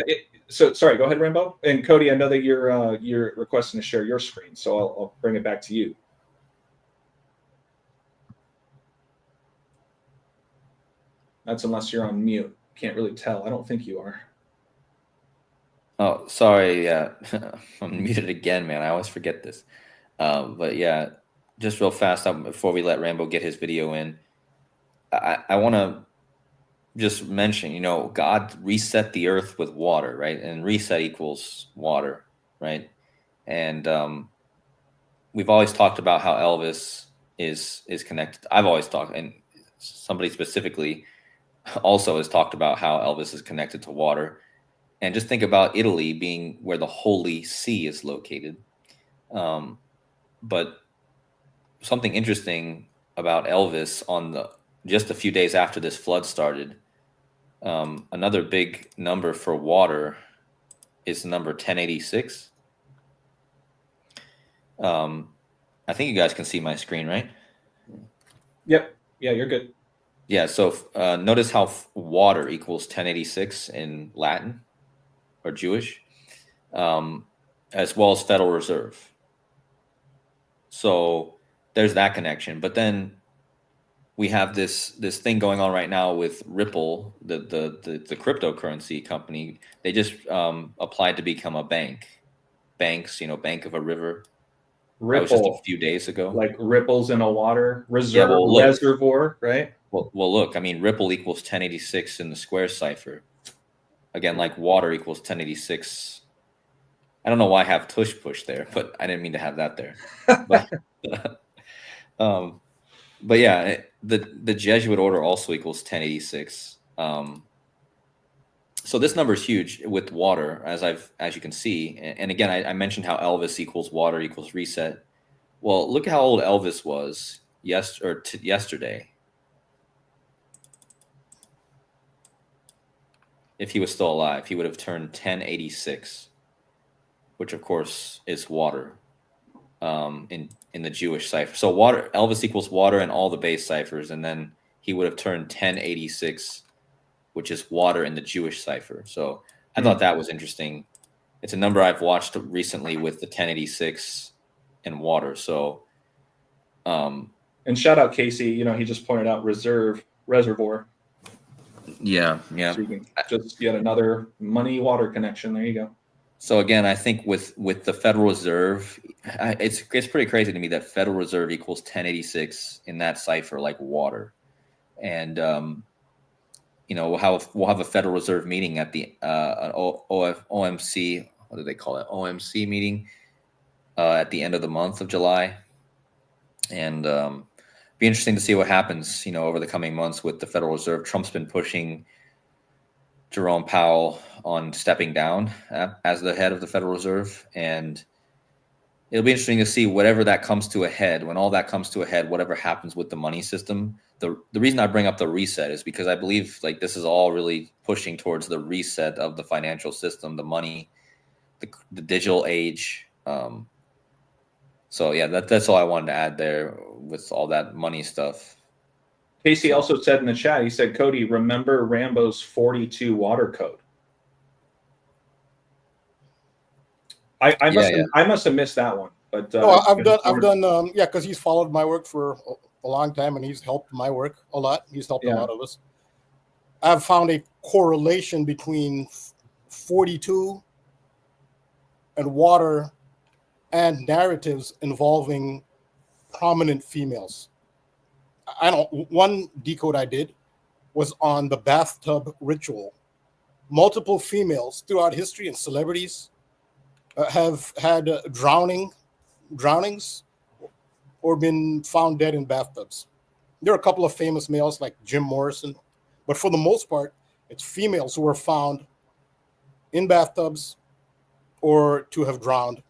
so sorry, go ahead, Rambo. And Cody, I know that you're requesting to share your screen, so I'll bring it back to you. That's unless you're on mute. Can't really tell. I don't think you are. Oh, sorry. Yeah, I'm muted again, man. I always forget this. But yeah, just real fast before we let Rambo get his video in, I want to just mention, God reset the earth with water, right? And reset equals water, right? And we've always talked about how Elvis is connected. I've always talked, and somebody specifically also has talked about how Elvis is connected to water. And just think about Italy being where the Holy See is located. But something interesting about Elvis just a few days after this flood started, another big number for water is the number 1086. I think you guys can see my screen, right? Yep. Yeah, you're good. Yeah. So notice how water equals 1086 in Latin or Jewish, as well as Federal Reserve. So there's that connection. But then we have this thing going on right now with Ripple, the cryptocurrency company. They just applied to become a bank. Banks, Bank of a River. Ripple. That was just a few days ago. Like ripples in a water reservoir, right? Well, look, I mean, ripple equals 1086 in the square cipher. Again, like water equals 1086. I don't know why I have tush push there, but I didn't mean to have that there. But but yeah, the Jesuit order also equals 1086. So this number is huge with water, as you can see. And again, I mentioned how Elvis equals water equals reset. Well, look at how old Elvis was yesterday. If he was still alive, he would have turned 1086, which of course is water in the Jewish cipher. So water, Elvis equals water in all the base ciphers, and then he would have turned 1086, which is water in the Jewish cipher. So I thought that was interesting. It's a number I've watched recently with the 1086 and water. So, and shout out Casey. You know, he just pointed out reservoir. Yeah. So you can just get another money water connection. There you go. So again, I think with the Federal Reserve, it's pretty crazy to me that Federal Reserve equals 1086 in that cipher, like water. And you know, we'll have a Federal Reserve meeting at the OMC. What do they call it? OMC meeting at the end of the month of July, and be interesting to see what happens. You know, over the coming months with the Federal Reserve. Trump's been pushing Jerome Powell on stepping down as the head of the Federal Reserve, and it'll be interesting to see whatever that comes to a head. When all that comes to a head, whatever happens with the money system. The reason I bring up the reset is because I believe like this is all really pushing towards the reset of the financial system, the money, the digital age. So yeah, that's all I wanted to add there with all that money stuff. Casey also said in the chat, he said, Cody, remember Rambo's 42 water code. I must have missed that one. But no, I've done yeah, because he's followed my work for a long time and he's helped my work a lot. He's helped a lot of us. I've found a correlation between 42 and water and narratives involving prominent females. One decode I did was on the bathtub ritual. Multiple females throughout history and celebrities have had drownings or been found dead in bathtubs. There are a couple of famous males like Jim Morrison, but for the most part, it's females who are found in bathtubs or to have drowned.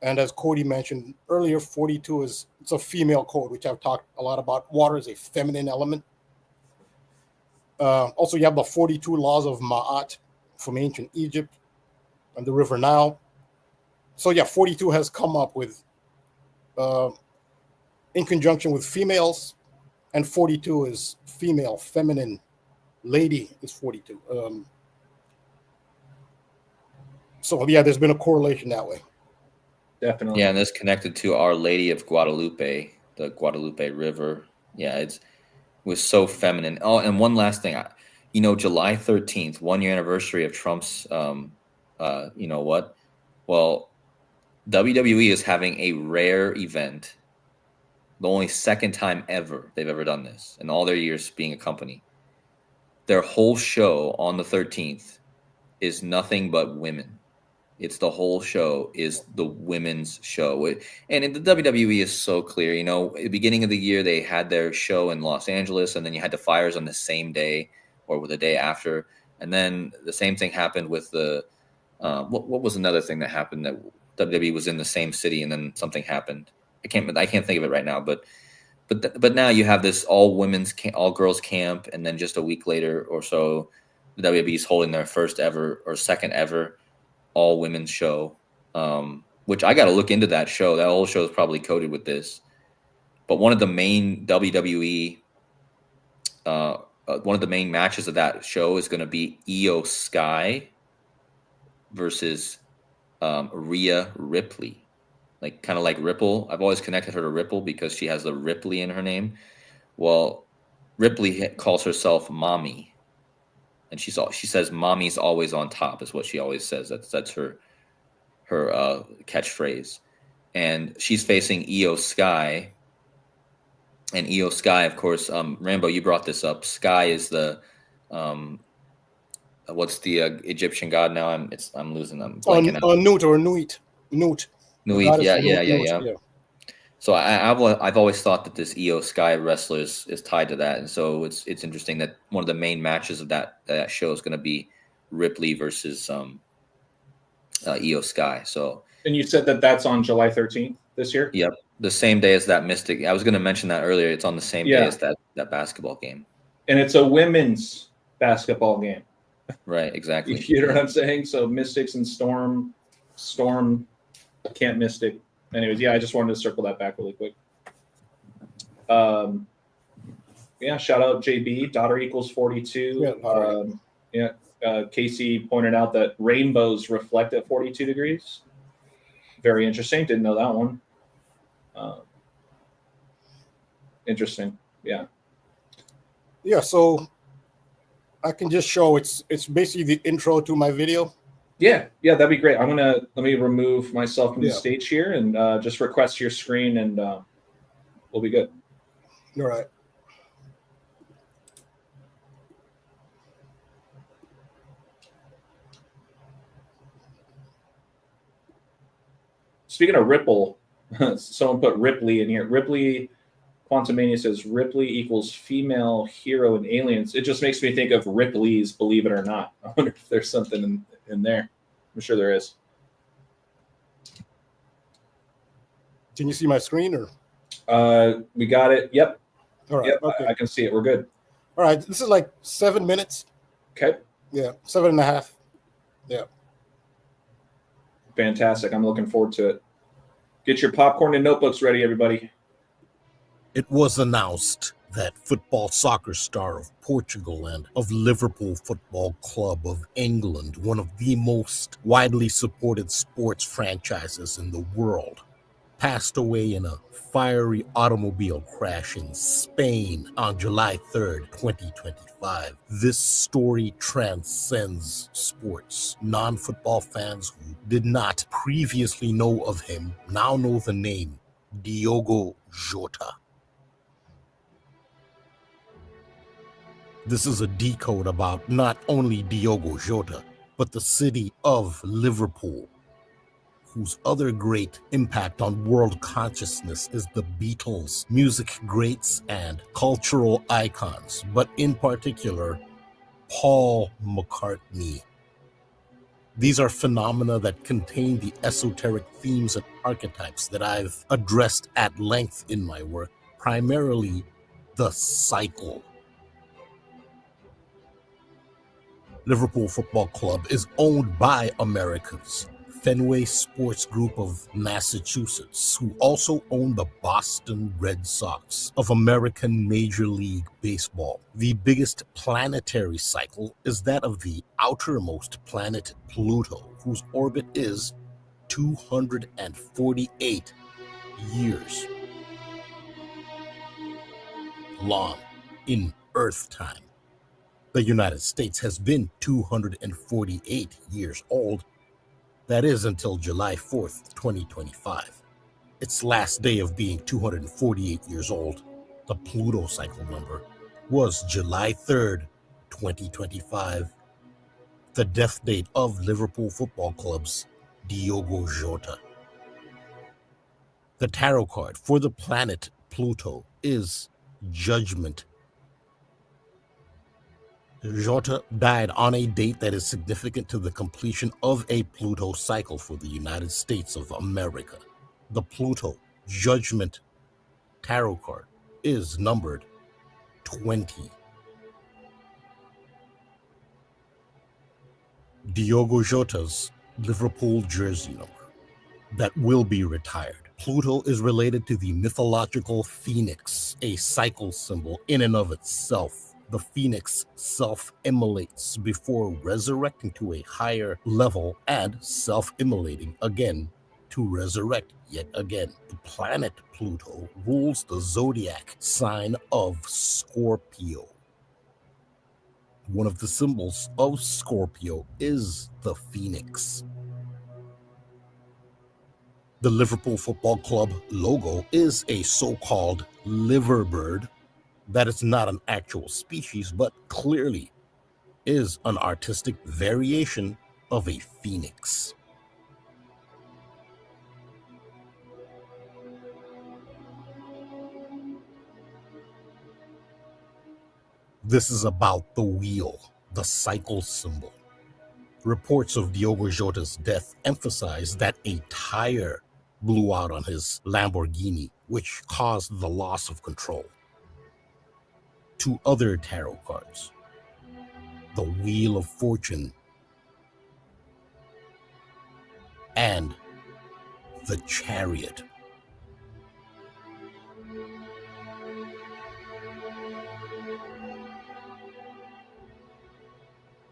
And as Cody mentioned earlier, 42 it's a female code, which I've talked a lot about. Water is a feminine element. Also, you have the 42 laws of Ma'at from ancient Egypt and the River Nile. So yeah, 42 has come up with, in conjunction with females, and 42 is female, feminine, lady is 42. So yeah, there's been a correlation that way. Definitely. Yeah, and this connected to Our Lady of Guadalupe, the Guadalupe River. Yeah, it was so feminine. Oh, and one last thing. You know, July 13th, 1 year anniversary of Trump's, you know what? Well, WWE is having a rare event. The only second time ever they've ever done this in all their years being a company. Their whole show on the 13th is nothing but women. It's the whole show is the women's show. And the WWE is so clear. You know, at the beginning of the year, they had their show in Los Angeles, and then you had the fires on the same day or the day after. And then the same thing happened with the what was another thing that happened that WWE was in the same city and then something happened. I can't think of it right now, but now you have this all girls camp, and then just a week later or so, the WWE is holding their first ever or second ever all women's show, which I got to look into that show. That whole show is probably coded with this. But one of the main WWE, one of the main matches of that show is going to be Io Sky versus Rhea Ripley. Like kind of like Ripple. I've always connected her to Ripple because she has the Ripley in her name. Well, Ripley calls herself Mommy. And she says mommy's always on top is what she always says. That's her catchphrase. And she's facing Io Sky, And EO Sky, of course. Rambo, you brought this up. Sky is the what's the Egyptian god now? I'm losing. I'm blanking out. Newt or Nuit. Newt. The Nuit. goddess Yeah, Newt, yeah. So I've always thought that this EO Sky wrestler is tied to that, and so it's interesting that one of the main matches of that show is going to be Ripley versus EO Sky. So, And you said that that's on July 13th this year? yep, the same day as that Mystic. I was going to mention that earlier. It's on the same day as that basketball game. And it's a women's basketball game. Right, exactly. You know what I'm saying? So Mystics and Storm can't Mystic. Anyways, yeah, I just wanted to circle that back really quick. Yeah, shout out JB. Daughter equals 42. Casey pointed out that rainbows reflect at 42 degrees. Very interesting. Didn't know that one. Interesting. Yeah. Yeah, so I can just show it's basically the intro to my video. Yeah, that'd be great. Let me remove myself from the stage here and just request your screen, and we'll be good. All right. Speaking of Ripple, someone put Ripley in here. Ripley Quantumania says Ripley equals female hero in Aliens. It just makes me think of Ripley's Believe It or Not. I wonder if there's something in there. I'm sure there is. Can you see my screen or? We got it. Yep. All right. Yep, Okay. I can see it. We're good. All right. This is like 7 minutes. Okay. Yeah. 7.5. Yeah. Fantastic. I'm looking forward to it. Get your popcorn and notebooks ready, everybody. It was announced that football soccer star of Portugal and of Liverpool Football Club of England, one of the most widely supported sports franchises in the world, passed away in a fiery automobile crash in Spain on July 3rd, 2025. This story transcends sports. Non-football fans who did not previously know of him now know the name Diogo Jota. This is a decode about not only Diogo Jota, but the city of Liverpool, whose other great impact on world consciousness is the Beatles, music greats and cultural icons, but in particular, Paul McCartney. These are phenomena that contain the esoteric themes and archetypes that I've addressed at length in my work, primarily the cycle. Liverpool Football Club is owned by America's Fenway Sports Group of Massachusetts, who also own the Boston Red Sox of American Major League Baseball. The biggest planetary cycle is that of the outermost planet Pluto, whose orbit is 248 years long in Earth time. The United States has been 248 years old. That is until July 4th, 2025. Its last day of being 248 years old, the Pluto cycle number, was July 3rd, 2025. The death date of Liverpool Football Club's Diogo Jota. The tarot card for the planet Pluto is Judgment. Jota died on a date that is significant to the completion of a Pluto cycle for the United States of America. The Pluto Judgment tarot card is numbered 20. Diogo Jota's Liverpool jersey number that will be retired. Pluto is related to the mythological phoenix, a cycle symbol in and of itself. The phoenix self-immolates before resurrecting to a higher level and self-immolating again to resurrect yet again. The planet Pluto rules the zodiac sign of Scorpio. One of the symbols of Scorpio is the phoenix. The Liverpool Football Club logo is a so-called liverbird that is not an actual species, but clearly is an artistic variation of a phoenix. This is about the wheel, the cycle symbol. Reports of Diogo Jota's death emphasize that a tire blew out on his Lamborghini, which caused the loss of control. Two other tarot cards, the Wheel of Fortune and the Chariot.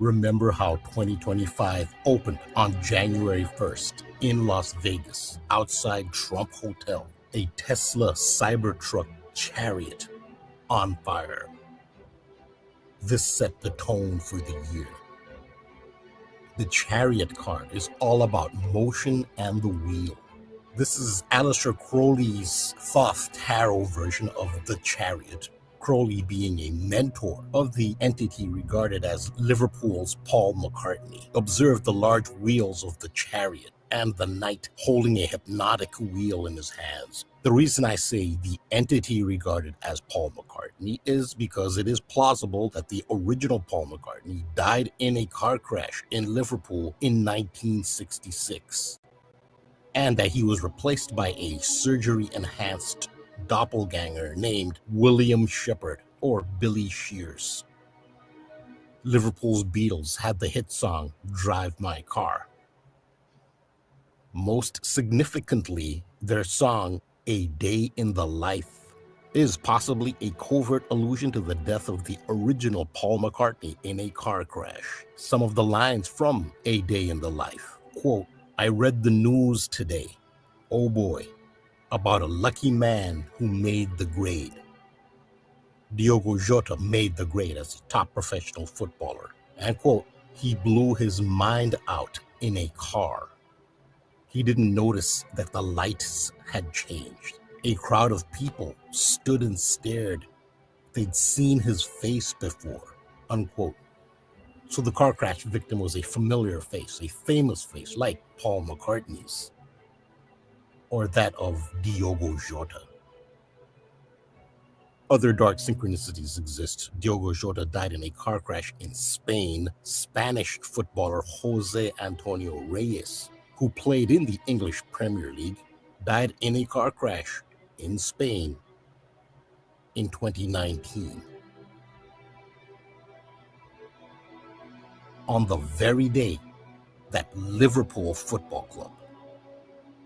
Remember how 2025 opened on January 1st in Las Vegas, outside Trump Hotel, a Tesla Cybertruck Chariot on fire. This set the tone for the year. The Chariot card is all about motion and the wheel. This is Aleister Crowley's Thoth Tarot version of the Chariot, Crowley being a mentor of the entity regarded as Liverpool's Paul McCartney. Observe the large wheels of the Chariot and the knight holding a hypnotic wheel in his hands. The reason I say the entity regarded as Paul McCartney is because it is plausible that the original Paul McCartney died in a car crash in Liverpool in 1966, and that he was replaced by a surgery-enhanced doppelganger named William Shepherd or Billy Shears. Liverpool's Beatles had the hit song Drive My Car. Most significantly, their song A Day in the Life is possibly a covert allusion to the death of the original Paul McCartney in a car crash. Some of the lines from A Day in the Life, quote, "I read the news today, oh boy, about a lucky man who made the grade." Diogo Jota made the grade as a top professional footballer. And quote, "He blew his mind out in a car. He didn't notice that the lights had changed. A crowd of people stood and stared. They'd seen his face before," unquote. So the car crash victim was a familiar face, a famous face like Paul McCartney's or that of Diogo Jota. Other dark synchronicities exist. Diogo Jota died in a car crash in Spain. Spanish footballer Jose Antonio Reyes, who played in the English Premier League, died in a car crash in Spain in 2019. On the very day that Liverpool Football Club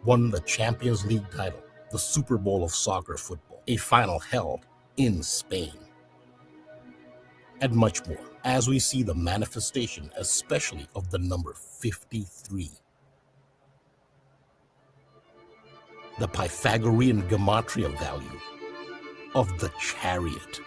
won the Champions League title, the Super Bowl of soccer football, a final held in Spain, and much more, as we see the manifestation, especially of the number 53. The Pythagorean gematria value of the Chariot.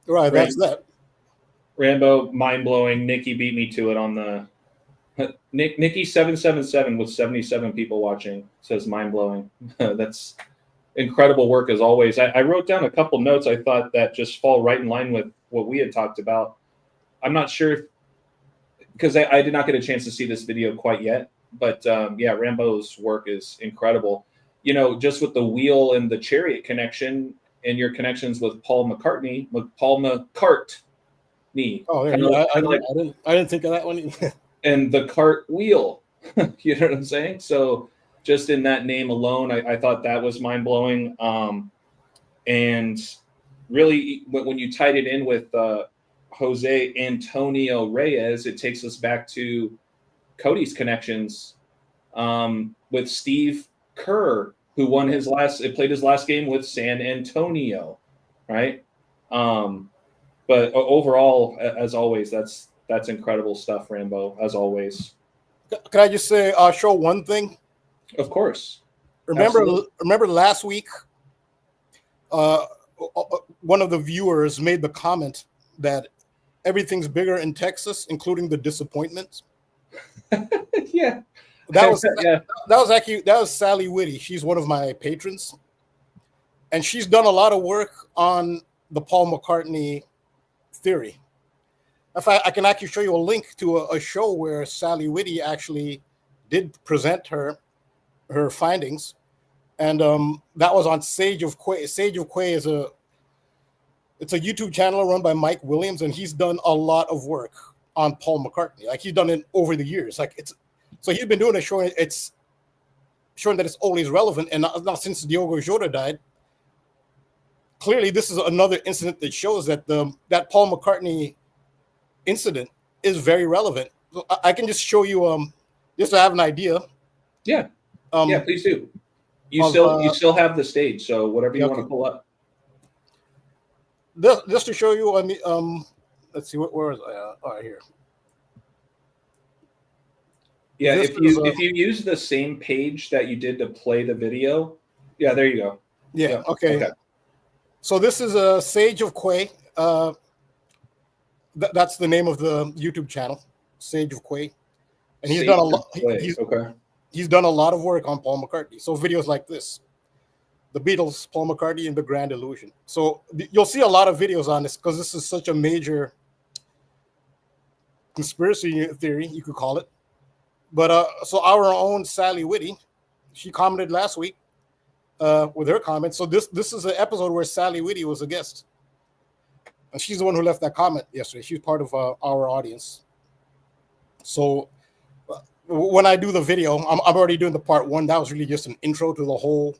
Right, that's that. Rambo, mind blowing. Nikki beat me to it on the Nikki 777 with 77 people watching says mind blowing. That's incredible work as always. I wrote down a couple notes I thought that just fall right in line with what we had talked about. I'm not sure because I did not get a chance to see this video quite yet, but yeah, Rambo's work is incredible. You know, just with the wheel and the Chariot connection and your connections with Paul McCartney, Paul McCart, knee. Oh, yeah, I didn't think of that one either. And the cartwheel. You know what I'm saying? So just in that name alone, I thought that was mind blowing. And really, when you tied it in with Jose Antonio Reyes, it takes us back to Cody's connections with Steve Kerr, who played his last game with San Antonio, right? But overall, as always, that's incredible stuff, Rambo. As always. Can I just say, show one thing? Of course. Remember last week, one of the viewers made the comment that everything's bigger in Texas, including the disappointments. Yeah. That was Sally Whitty. She's one of my patrons, and she's done a lot of work on the Paul McCartney theory. In fact, I can actually show you a link to a show where Sally Whitty actually did present her findings, and that was on Sage of Quay. Sage of Quay is a YouTube channel run by Mike Williams, and he's done a lot of work on Paul McCartney. Like, he's done it over the years. So he's been doing it, showing that it's always relevant. And not since Diogo Jota died, clearly this is another incident that shows that that Paul McCartney incident is very relevant. So I can just show you just to have an idea. Yeah. Yeah, please do. You still have the stage, so whatever you want to pull up. Just to show you, let's see, where is I? Right here. Yeah, if you use the same page that you did to play the video, yeah, there you go. Yeah. Okay. So this is a Sage of Quay. That's the name of the YouTube channel, Sage of Quay, and he's done a lot. He's done a lot of work on Paul McCartney. So videos like this, the Beatles, Paul McCartney, and the Grand Illusion. So you'll see a lot of videos on this because this is such a major conspiracy theory, you could call it. But so our own Sally Whitty, she commented last week with her comments. So this is an episode where Sally Whitty was a guest, and she's the one who left that comment yesterday. She's part of our audience. So when I do the video, I'm already doing the part one. That was really just an intro to the whole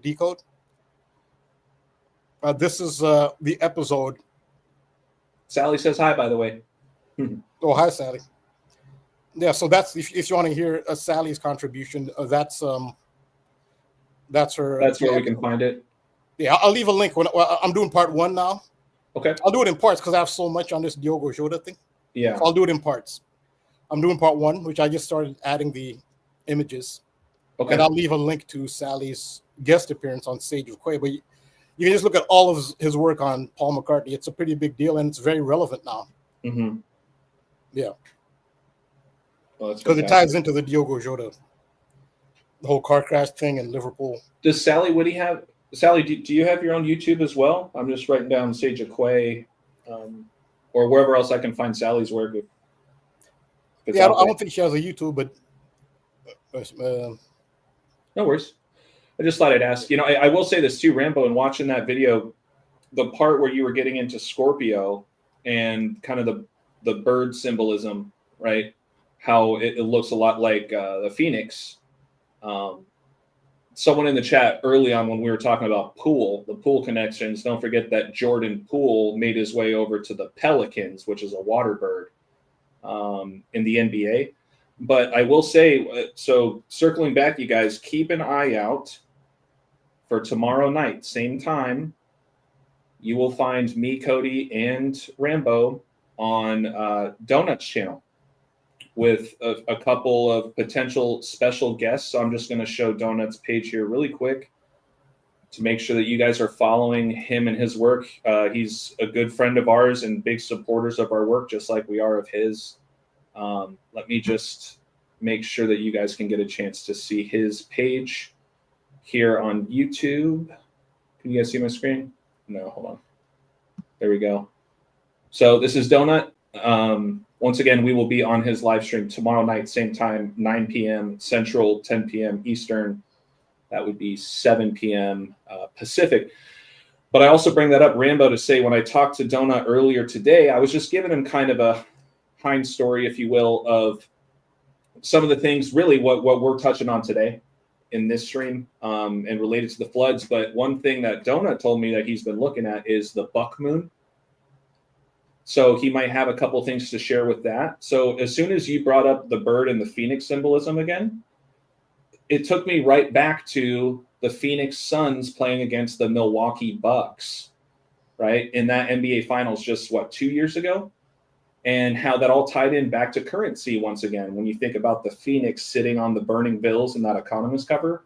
decode. This is the episode. Sally says hi, by the way. Oh, hi, Sally. Yeah, so that's if you want to hear Sally's contribution, that's her. That's where we can find it. Yeah, I'll leave a link when I'm doing part one now. Okay. I'll do it in parts because I have so much on this Diogo Jota thing. Yeah. So I'll do it in parts. I'm doing part one, which I just started adding the images. Okay. And I'll leave a link to Sally's guest appearance on Sage of Quay. But you can just look at all of his work on Paul McCartney. It's a pretty big deal, and it's very relevant now. Mm-hmm. Yeah. Well, because it ties into the Diogo Jota, the whole car crash thing in Liverpool. Does Sally Whitty have? Sally, do you have your own YouTube as well? I'm just writing down Sage of Quay, or wherever else I can find Sally's work. Yeah, I don't think she has a YouTube, but no worries. I just thought I'd ask. You know, I will say this too, Rambo, and watching that video, the part where you were getting into Scorpio and kind of the bird symbolism, right? How it looks a lot like the Phoenix. Someone in the chat early on when we were talking about the Poole connections, don't forget that Jordan Poole made his way over to the Pelicans, which is a water bird in the NBA. But I will say, so circling back, you guys, keep an eye out for tomorrow night, same time. You will find me, Cody, and Rambo on Donuts channel with a couple of potential special guests. So I'm just going to show Donuts' page here really quick to make sure that you guys are following him and his work. He's a good friend of ours and big supporters of our work, just like we are of his. Let me just make sure that you guys can get a chance to see his page here on YouTube. Can you guys see my screen? No, hold on. There we go. So this is Donut. Once again, we will be on his live stream tomorrow night, same time, 9 p.m. Central, 10 p.m. Eastern. That would be 7 p.m. Pacific. But I also bring that up, Rambo, to say when I talked to Donut earlier today, I was just giving him kind of a hind story, if you will, of some of the things, really what we're touching on today in this stream, and related to the floods. But one thing that Donut told me that he's been looking at is the buck moon. So he might have a couple things to share with that. So as soon as you brought up the bird and the phoenix symbolism again, it took me right back to the Phoenix Suns playing against the Milwaukee Bucks, right? In that NBA Finals just, 2 years ago? And how that all tied in back to currency once again, when you think about the Phoenix sitting on the burning bills in that Economist cover,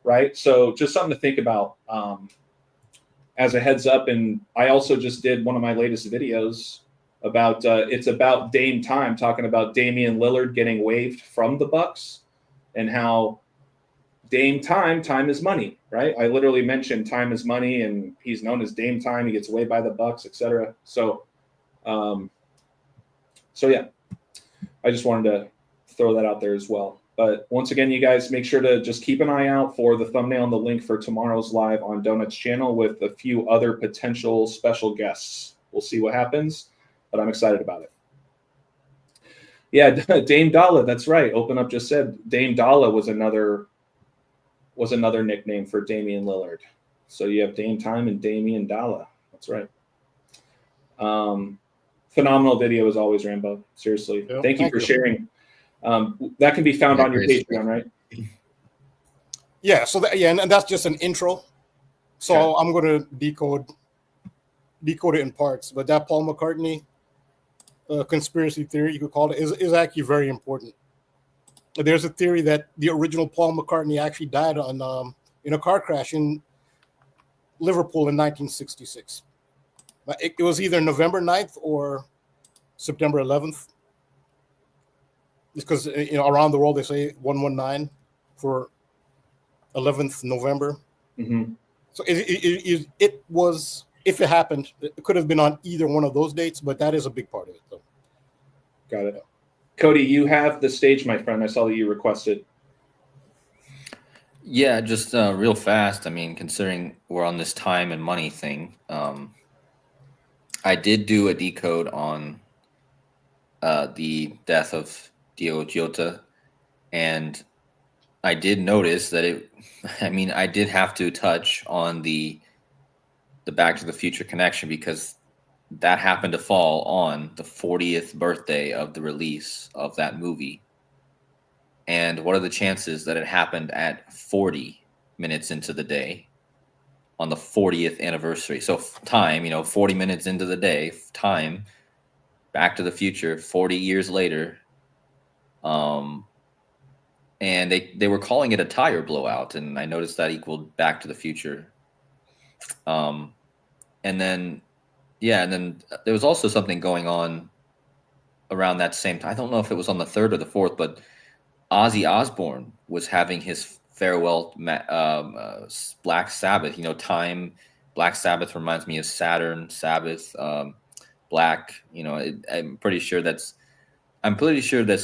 right? So just something to think about as a heads up. And I also just did one of my latest videos about, it's about Dame Time, talking about Damian Lillard getting waived from the Bucks and how Dame time is money, right? I literally mentioned time is money, and he's known as Dame Time. He gets waived by the Bucks, etc. So yeah, I just wanted to throw that out there as well. But once again, you guys make sure to just keep an eye out for the thumbnail and the link for tomorrow's live on Donut's channel with a few other potential special guests. We'll see what happens, but I'm excited about it. Yeah, Dame Dalla, that's right. Open Up just said Dame Dalla was another nickname for Damian Lillard. So you have Dame Time and Damian Dalla. That's right. Phenomenal video as always, Rambo. Seriously. Yeah, thank you for sharing. That can be found on your Patreon, right? Yeah. So and that's just an intro. So Okay. I'm going to decode it in parts. But that Paul McCartney conspiracy theory, you could call it, is actually very important. There's a theory that the original Paul McCartney actually died on in a car crash in Liverpool in 1966. It was either November 9th or September 11th. Because around the world they say 119 for 11th November. Mm-hmm. So it was, if it happened, it could have been on either one of those dates, but that is a big part of it, though. Got it. Cody, you have the stage, my friend. I saw that you requested. Yeah, just real fast. I mean, considering we're on this time and money thing, I did do a decode on the death of Diogo Jota, and I did notice that I did have to touch on the Back to the Future connection, because that happened to fall on the 40th birthday of the release of that movie. And what are the chances that it happened at 40 minutes into the day on the 40th anniversary? So time, 40 minutes into the day, time, Back to the Future, 40 years later. And they were calling it a tire blowout, and I noticed that equaled Back to the Future. And then there was also something going on around that same time. I don't know if it was on the 3rd or the 4th, but Ozzy Osbourne was having his farewell Black Sabbath. Time, Black Sabbath reminds me of Saturn, Sabbath, Black. I'm pretty sure this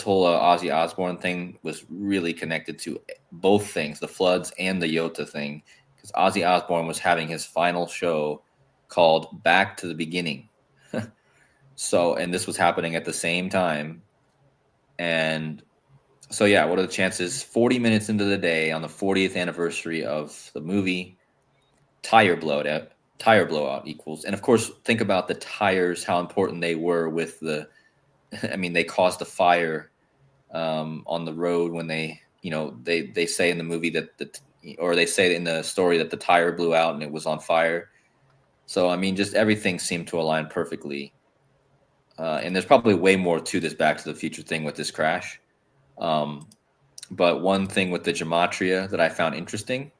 whole Ozzy Osbourne thing was really connected to both things, the floods and the Jota thing, because Ozzy Osbourne was having his final show called Back to the Beginning. And this was happening at the same time. And so, yeah, what are the chances? 40 minutes into the day on the 40th anniversary of the movie, tire blowout equals. And of course, think about the tires, how important they were with they caused a fire on the road when they say in the movie they say in the story that the tire blew out and it was on fire. So, just everything seemed to align perfectly. And there's probably way more to this Back to the Future thing with this crash. But one thing with the gematria that I found interesting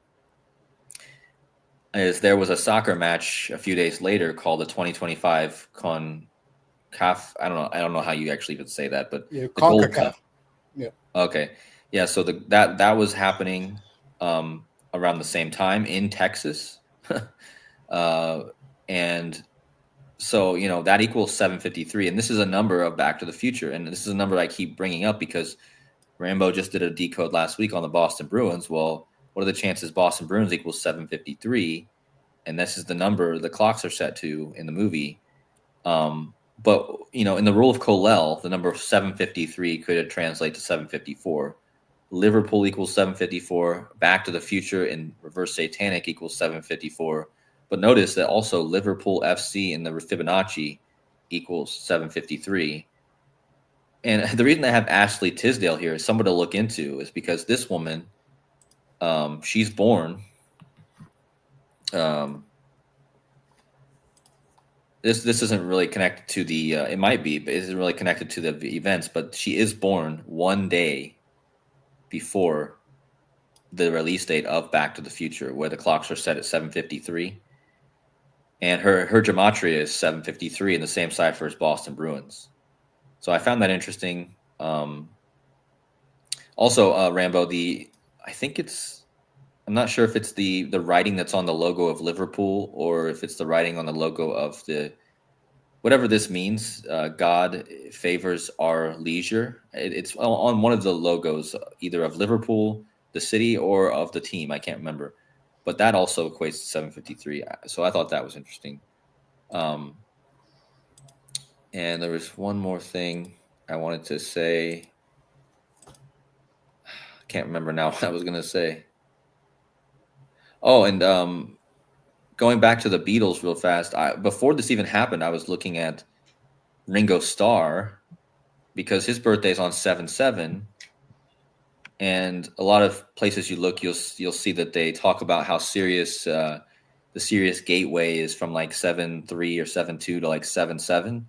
is there was a soccer match a few days later called the 2025 CONCACAF. I don't know how you actually even say that, but Yeah, the Gold CONCACAF. Cup. Yeah. Okay. Yeah. So that was happening around the same time in Texas. And so, that equals 753. And this is a number of Back to the Future. And this is a number I keep bringing up because Rambo just did a decode last week on the Boston Bruins. Well, what are the chances Boston Bruins equals 753? and this is the number the clocks are set to in the movie. But in the rule of Colel, the number of 753 could translate to 754. Liverpool equals 754. Back to the Future in reverse satanic equals 754. But notice that also Liverpool FC in the Fibonacci equals 753. And the reason I have Ashley Tisdale here is someone to look into, is because this woman, she's born. This isn't really connected to the. It might be, but it isn't really connected to the events. But she is born one day before the release date of Back to the Future, where the clocks are set at 7:53, and her gematria is 7:53 in the same cipher as Boston Bruins. So I found that interesting. Also, Rambo, I think I'm not sure if it's the writing that's on the logo of Liverpool or if it's the writing on the logo of whatever this means. God favors our leisure. It's on one of the logos, either of Liverpool, the city, or of the team. I can't remember, but that also equates to 753. So I thought that was interesting. And there was one more thing I wanted to say. I can't remember now what I was going to say. Oh, and going back to the Beatles real fast. Before this even happened, I was looking at Ringo Starr because his birthday is on 7/7. And a lot of places you look, you'll see that they talk about how serious the Sirius gateway is from like 7/3 or 7/2 to like 7/7.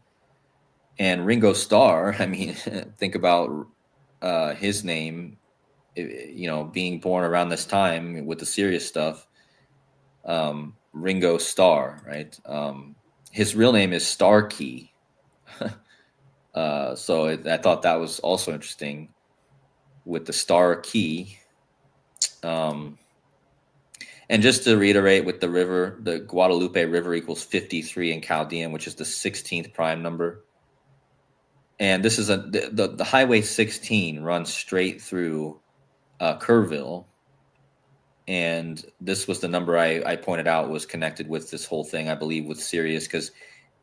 And Ringo Starr, I mean, think about his name, being born around this time with the Sirius stuff. Ringo Starr, right? His real name is Starkey. So I thought that was also interesting with the star key. And just to reiterate, with the river, the Guadalupe River equals 53 in Chaldean, which is the 16th prime number. And this is the Highway 16 runs straight through Kerrville. And this was the number I pointed out was connected with this whole thing, I believe, with Sirius, because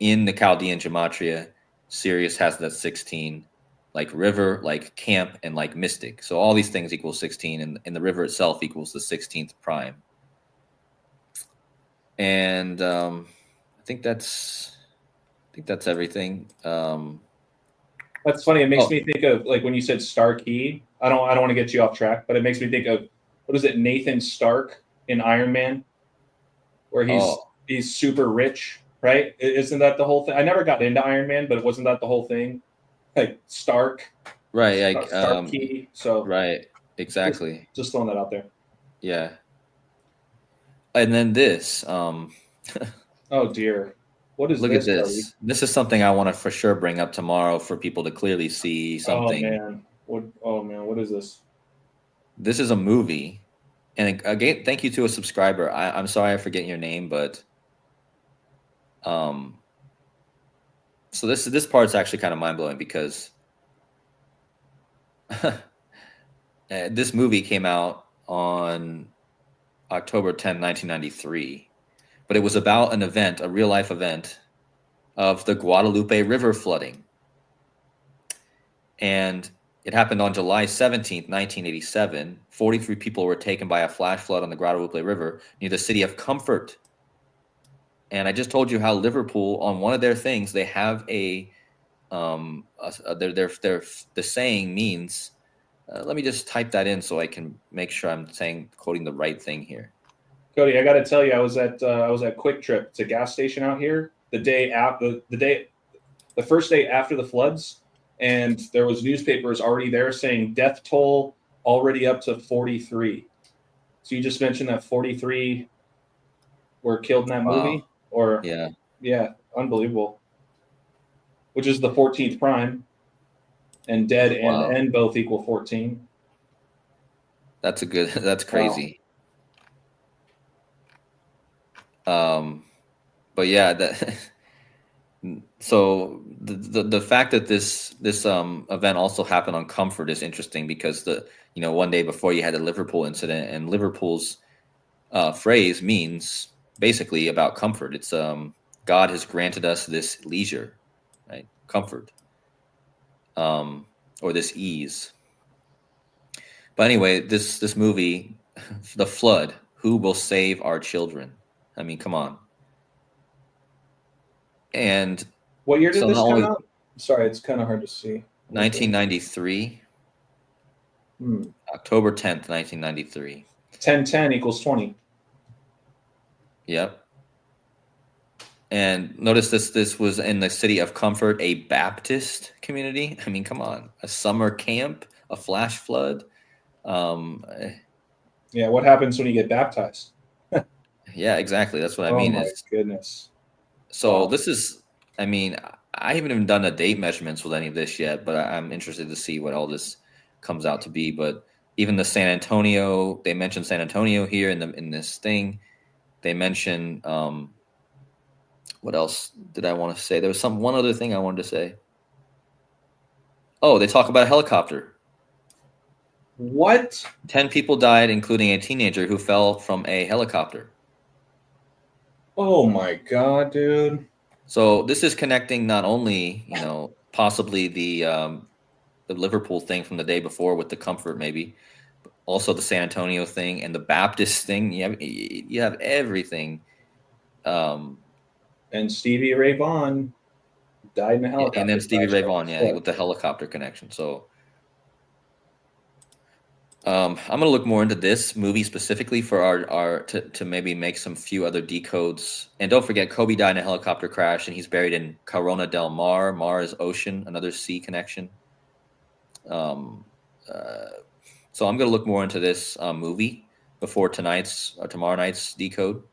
in the Chaldean gematria, Sirius has that 16, like river, like camp, and like mystic. So all these things equal 16, and the river itself equals the 16th prime. And I think that's everything. That's funny. It makes me think of, like, when you said Starkey. I don't want to get you off track, but it makes me think of, what is it, Nathan Stark in Iron Man, where he's super rich, right? Isn't that the whole thing? I never got into Iron Man, but wasn't that the whole thing? Like Stark, right? Like Starkey. So right, exactly. Just throwing that out there. Yeah. And then this. Oh dear. What is Look this? at this. Buddy? This is something I want to for sure bring up tomorrow for people to clearly see something. Oh man, what is this? This is a movie. And again, thank you to a subscriber. I'm sorry I forget your name, but so this part's actually kind of mind-blowing because this movie came out on October 10, 1993. But it was about an event, a real-life event of the Guadalupe River flooding. And it happened on July 17th, 1987. 43 people were taken by a flash flood on the Guadalupe River near the city of Comfort. And I just told you how Liverpool, on one of their things, they have the saying means, let me just type that in so I can make sure I'm quoting the right thing here. Cody, I got to tell you, I was at Quick Trip. It's a gas station out here. The first day after the floods, and there was newspapers already there saying death toll already up to 43. So you just mentioned that 43 were killed in that movie, or yeah, unbelievable. Which is the 14th prime, and dead and N both equal 14. That's crazy. Wow. But yeah, so the fact that this event also happened on Comfort is interesting because one day before you had the Liverpool incident, and Liverpool's phrase means basically about comfort. It's God has granted us this leisure, right? Comfort, or this ease. But anyway, this movie, The Flood, who will save our children? I mean, come on. And What year did so this not come only out? Sorry, it's kind of hard to see. 1993, October 10th, 1993. 10 equals 20. Yep. And notice this was in the city of Comfort, a Baptist community. I mean, come on, a summer camp, a flash flood. Yeah, what happens when you get baptized? Yeah, exactly. That's what I Oh mean. my goodness. So Wow. this is, I mean, I haven't even done the date measurements with any of this yet, but I'm interested to see what all this comes out to be. But even the San Antonio, they mentioned San Antonio here in this thing. They mention what else did I want to say? There was one other thing I wanted to say. Oh, they talk about a helicopter. What? 10 people died, including a teenager who fell from a helicopter. Oh my God, dude. So this is connecting not only, possibly the Liverpool thing from the day before with the comfort, maybe, but also the San Antonio thing and the Baptist thing. You have everything. And Stevie Ray Vaughan died in a helicopter. And then Stevie Ray crash. Vaughan, with the helicopter connection. So I'm gonna look more into this movie specifically for our to maybe make some few other decodes. And don't forget, Kobe died in a helicopter crash, and he's buried in Corona del Mar. Mar is ocean, another sea connection. So I'm gonna look more into this movie before tonight's or tomorrow night's decode,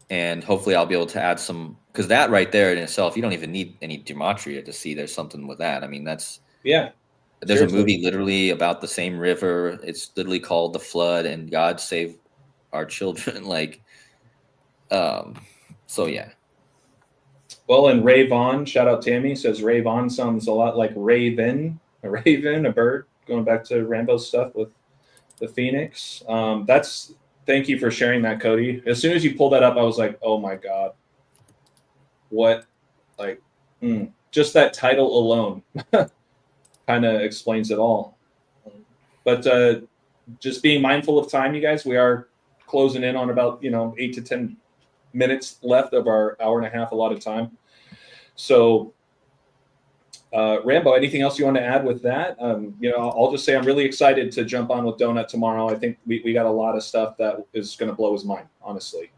and hopefully I'll be able to add some, because that right there in itself, you don't even need any gematria to see there's something with that. I mean, there's Seriously. a movie literally about the same river. It's literally called The Flood, and God save our children. So yeah. Well, and Ray Vaughan, shout out Tammy, says Ray Vaughan sounds a lot like Raven, a bird, going back to Rambo stuff with the Phoenix. Thank you for sharing that, Cody. As soon as you pulled that up, I was like, oh my God. What? Just that title alone kind of explains it all. But just being mindful of time, you guys, we are closing in on about 8 to 10 minutes left of our hour and a half allotted time. So Rambo, anything else you want to add with that? I'll just say I'm really excited to jump on with Donut tomorrow. I think we got a lot of stuff that is going to blow his mind, honestly.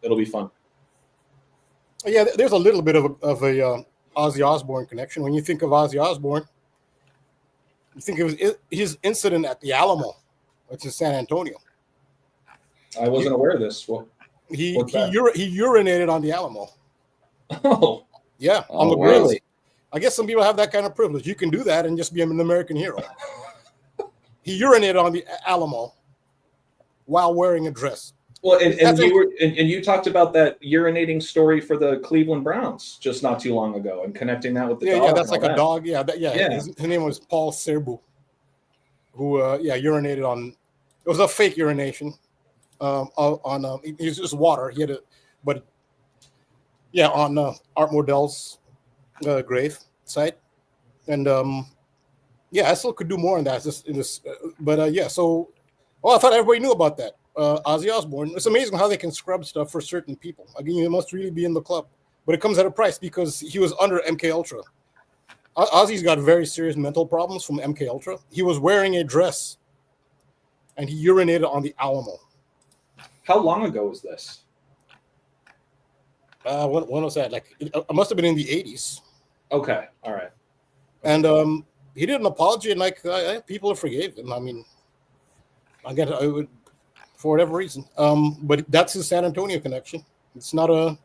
It'll be fun. Yeah, there's a little bit of a Ozzy Osbourne connection. When you think of Ozzy Osbourne, you think of his incident at the Alamo, which is San Antonio. I wasn't aware of this. Well, he urinated on the Alamo. Oh, yeah, on the really? graves. I guess some people have that kind of privilege. You can do that and just be an American hero. He urinated on the Alamo while wearing a dress. Well, and you talked about that urinating story for the Cleveland Browns just not too long ago, and connecting that with the dog. Yeah, that's like a dog. Yeah. His name was Paul Serbu, who urinated on. It was a fake urination. It was just water. He had on Art Modell's grave site, and I still could do more on that. So I thought everybody knew about that. Ozzy Osbourne. It's amazing how they can scrub stuff for certain people. Again, you must really be in the club, but it comes at a price because he was under MK Ultra. Ozzy's got very serious mental problems from MK Ultra. He was wearing a dress, and he urinated on the Alamo. How long ago was this? When was that? It must have been in the 80s. Okay, all right. And he did an apology, and people forgave him. I mean, I would. For whatever reason, but that's his San Antonio connection. It's not a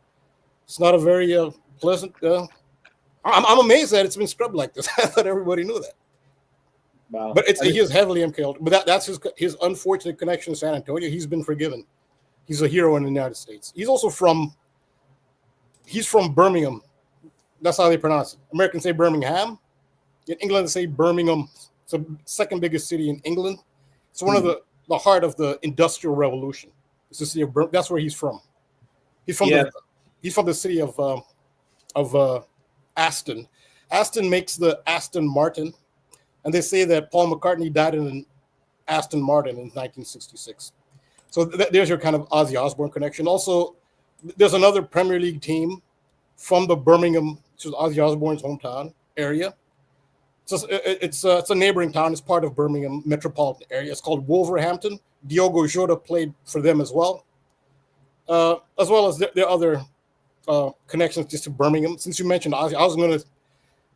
very pleasant. I'm amazed that it's been scrubbed like this. I thought everybody knew that. Wow. But he is heavily MK. But that's his unfortunate connection to San Antonio. He's been forgiven. He's a hero in the United States. He's from Birmingham. That's how they pronounce it. Americans say Birmingham. In England, they say Birmingham. It's the second biggest city in England. It's one of the heart of the Industrial Revolution. It's the city of that's where he's from. He's from the city of Aston. Aston makes the Aston Martin, and they say that Paul McCartney died in an Aston Martin in 1966. So there's your kind of Ozzy Osbourne connection. Also, there's another Premier League team from the Birmingham, which is Ozzy Osbourne's hometown area. It's a neighboring town. It's part of Birmingham metropolitan area. It's called Wolverhampton. Diogo Jota played for them as well as there are other connections just to Birmingham. Since you mentioned Ozzy, I was going to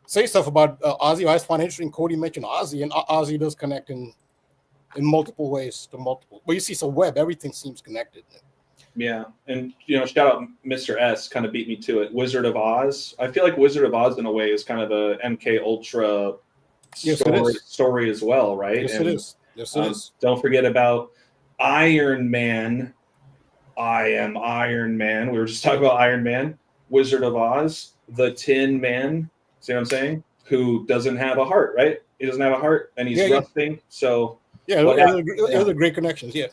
say stuff about Ozzy. I find it interesting KODI mentioned Ozzy, and Ozzy does connect in multiple ways to multiple. But you see, it's a web. Everything seems connected. Yeah, and shout out Mr. S kind of beat me to it. Wizard of Oz. I feel like Wizard of Oz in a way is kind of a MK Ultra story as well, right? Yes, it is. Yes, it is. Don't forget about Iron Man. I am Iron Man. We were just talking about Iron Man. Wizard of Oz, the Tin Man. See what I'm saying? Who doesn't have a heart, right? He doesn't have a heart, and he's rusting. So those are great connections. Yeah.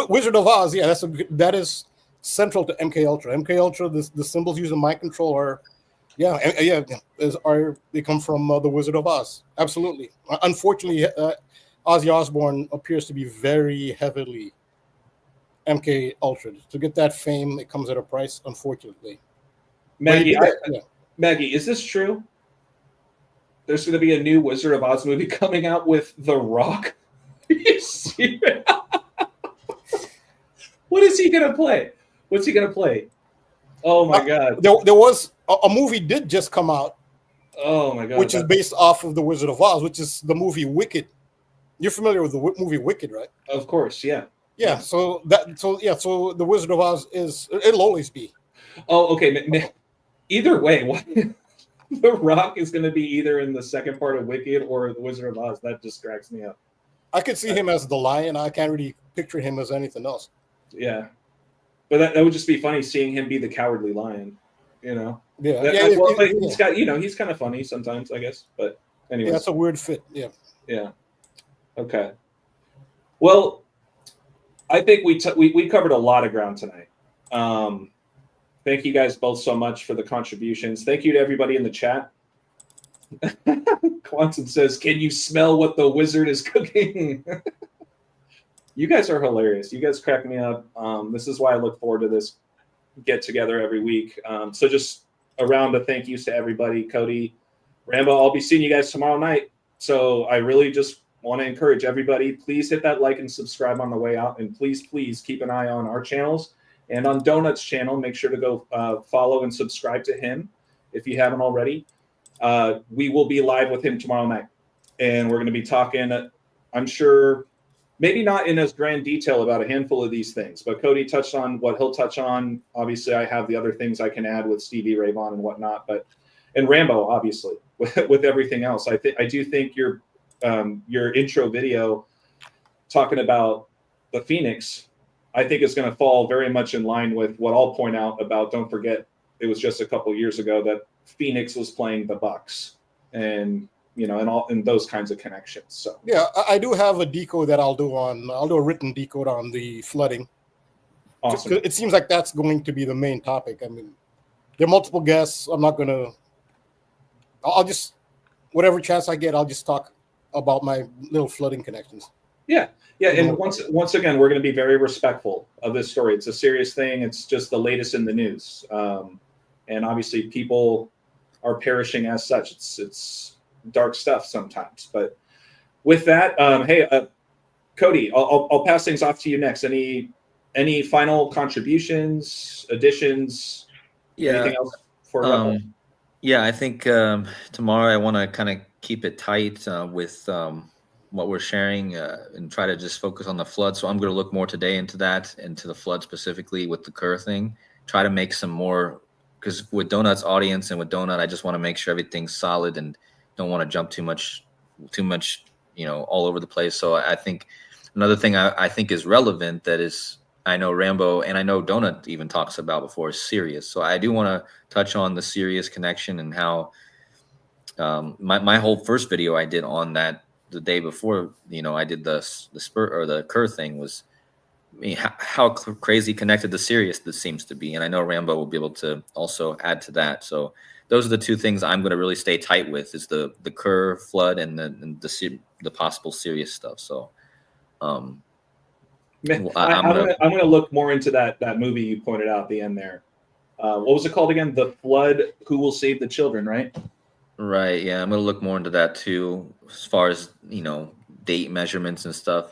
Wizard of Oz. Yeah, that is central to MK Ultra. MK Ultra. The symbols used in Mind Control are, they come from the Wizard of Oz. Absolutely. Unfortunately, Ozzy Osbourne appears to be very heavily MK Ultra. To get that fame, it comes at a price. Unfortunately. Maggie, Maggie, is this true? There's going to be a new Wizard of Oz movie coming out with The Rock. Are you serious? What is he gonna play? What's he gonna play? Oh my god! There was a movie did just come out. Oh my god! Which is based off of the Wizard of Oz, which is the movie Wicked. You're familiar with the movie Wicked, right? Of course, yeah. Yeah. So the Wizard of Oz it'll always be. Oh, okay. Either way, what? The Rock is going to be either in the second part of Wicked or the Wizard of Oz. That just cracks me up. I could see him as the lion. I can't really picture him as anything else. Yeah, but that would just be funny seeing him be the cowardly lion, Yeah. He's got, he's kind of funny sometimes, I guess. But anyway, that's a weird fit. Yeah. Yeah. Okay. Well, I think we covered a lot of ground tonight. Thank you guys both so much for the contributions. Thank you to everybody in the chat. Quantum says, "Can you smell what the wizard is cooking?" You guys are hilarious. You guys crack me up. This is why I look forward to this get together every week. So just a round of thank yous to everybody. KODI, Rambo, I'll be seeing you guys tomorrow night. So I really just want to encourage everybody, please hit that like and subscribe on the way out. And please keep an eye on our channels and on Donut's channel. Make sure to go follow and subscribe to him if you haven't already. We will be live with him tomorrow night. And we're going to be talking, I'm sure, maybe not in as grand detail about a handful of these things, but KODI touched on what he'll touch on. Obviously, I have the other things I can add with Stevie Ray Vaughan and whatnot, and Rambo, obviously, with everything else. I do think your intro video talking about the Phoenix, I think is going to fall very much in line with what I'll point out about. Don't forget, it was just a couple years ago that Phoenix was playing the Bucks, and and those kinds of connections. So yeah, I do have a decode that I'll do a written decode on the flooding. Awesome. It seems like that's going to be the main topic. I mean, there are multiple guests. I'll just, whatever chance I get, I'll just talk about my little flooding connections. Yeah. And once again, we're going to be very respectful of this story. It's a serious thing. It's just the latest in the news. And obviously people are perishing as such. It's dark stuff sometimes. But with that, hey, KODI, I'll pass things off to you next. Any final contributions, additions, anything else for Yeah, I think tomorrow I want to kind of keep it tight with what we're sharing and try to just focus on the flood. So I'm going to look more today into the flood specifically with the Kerr thing. Try to make some more, because with Donut's audience and with Donut, I just want to make sure everything's solid and don't want to jump too much, all over the place. So I think another thing I think is relevant that is, I know Rambo and I know Donut even talks about before, is Sirius. So I do want to touch on the Sirius connection and how my whole first video I did on that the day before, I did the spur or the Kerr thing was I mean, how crazy connected to serious this seems to be. And I know Rambo will be able to also add to that. So those are the two things I'm going to really stay tight with, is the Kerr flood and the possible serious stuff. So I'm I'm gonna look more into that movie you pointed out at the end there. What was it called again? The Flood, Who Will Save the Children, right? Right. Yeah, I'm going to look more into that too, as far as, date measurements and stuff.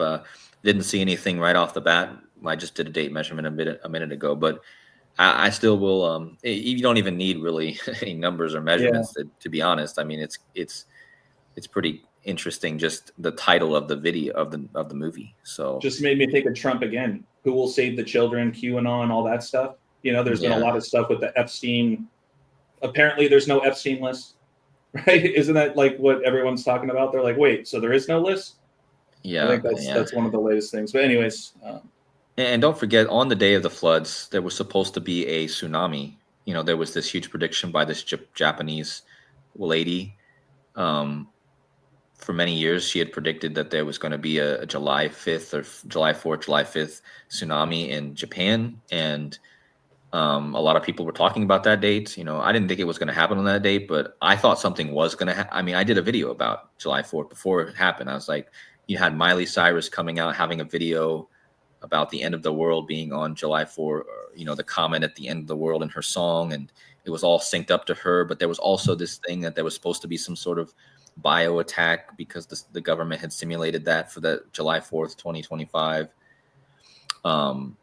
Didn't see anything right off the bat. I just did a date measurement a minute ago, but I still will. You don't even need really any numbers or measurements to be honest. I mean, it's pretty interesting. Just the title of the video of the movie. So just made me think of Trump again. Who will save the children? QAnon, all that stuff. There's been a lot of stuff with the Epstein. Apparently, there's no Epstein list, right? Isn't that like what everyone's talking about? They're like, wait, so there is no list? Yeah, I think that's one of the latest things. But anyways. And don't forget, on the day of the floods, there was supposed to be a tsunami. There was this huge prediction by this Japanese lady. For many years, she had predicted that there was going to be a July 5th or July 4th, July 5th tsunami in Japan. And a lot of people were talking about that date. I didn't think it was going to happen on that date, but I thought something was going to happen. I mean, I did a video about July 4th before it happened. I was like, you had Miley Cyrus coming out, having a video about the end of the world being on July 4th, the comment at the end of the world in her song. And it was all synced up to her. But there was also this thing that there was supposed to be some sort of bio attack because the government had simulated that for the July 4th, 2025. And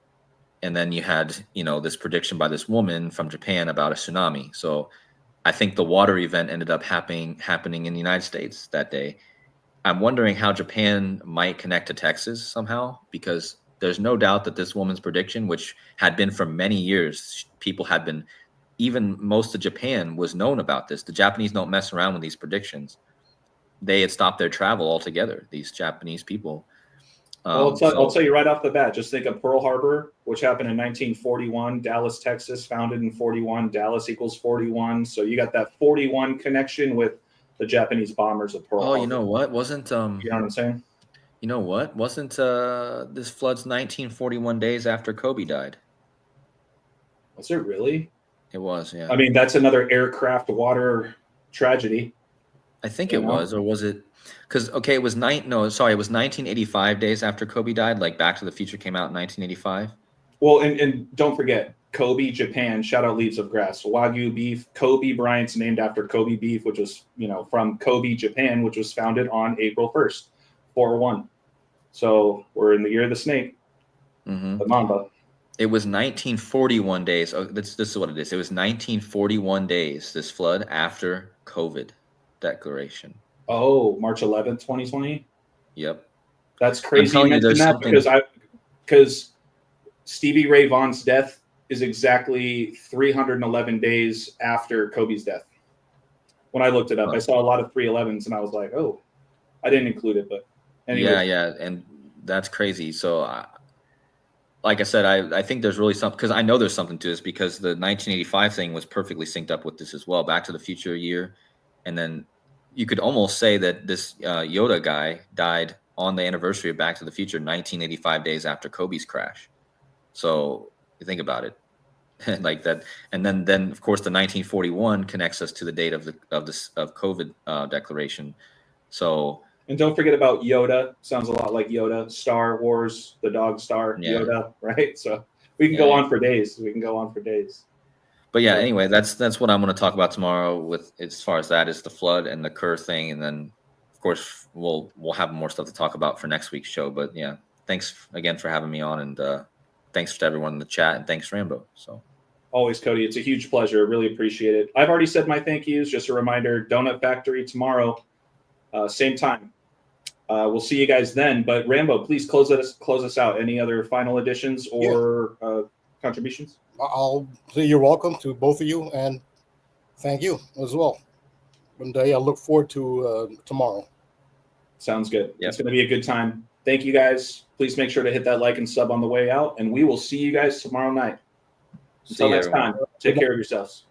then you had, this prediction by this woman from Japan about a tsunami. So I think the water event ended up happening in the United States that day. I'm wondering how Japan might connect to Texas somehow, because there's no doubt that this woman's prediction, which had been for many years, people had been, even most of Japan was known about this. The Japanese don't mess around with these predictions. They had stopped their travel altogether, these Japanese people. I'll tell you right off the bat, just think of Pearl Harbor, which happened in 1941, Dallas, Texas, founded in 41, Dallas equals 41. So you got that 41 connection with the Japanese bombers of Pearl Harbor. You know what? Wasn't you know what I'm saying? You know what? Wasn't this flood's 1941 days after Kobe died? Was it really? It was, yeah. I mean, that's another aircraft water tragedy. I think it was, or was it? Because it was 1985 days after Kobe died. Like Back to the Future came out in 1985. Well, and don't forget Kobe, Japan. Shout out Leaves of Grass. Wagyu beef. Kobe Bryant's named after Kobe beef, which was from Kobe, Japan, which was founded on April 1st, 4/1. So we're in the year of the snake, the Mamba. It was 1941 days. Oh, this is what it is. It was 1941 days, this flood, after COVID declaration. Oh, March 11th, 2020? Yep. That's crazy you mentioned that because Stevie Ray Vaughan's death is exactly 311 days after Kobe's death. When I looked it up, I saw a lot of 311s and I was like, oh, I didn't include it, but anyway. Yeah, and that's crazy. So, like I said, I think there's really something, because I know there's something to this, because the 1985 thing was perfectly synced up with this as well. Back to the Future year, and then you could almost say that this Yoda guy died on the anniversary of Back to the Future, 1985 days after Kobe's crash. So you think about it, like that, and then of course the 1941 connects us to the date of COVID declaration. So. And don't forget about Yoda. Sounds a lot like Yoda. Star Wars, the dog star, Yoda, right? So we can go on for days. But yeah, anyway, that's what I'm going to talk about tomorrow. With as far as that is the flood and the Kerr thing, and then of course we'll have more stuff to talk about for next week's show. But yeah, thanks again for having me on, and thanks to everyone in the chat, and thanks Rambo. So always, Cody, it's a huge pleasure. Really appreciate it. I've already said my thank yous. Just a reminder: Donut Factory tomorrow, same time. We'll see you guys then. But Rambo, please close us out. Any other final additions or contributions? I'll say you're welcome to both of you, and thank you as well. And I look forward to tomorrow. Sounds good. Yep. It's going to be a good time. Thank you guys. Please make sure to hit that like and sub on the way out, and we will see you guys tomorrow night. Until next time, take care of yourselves.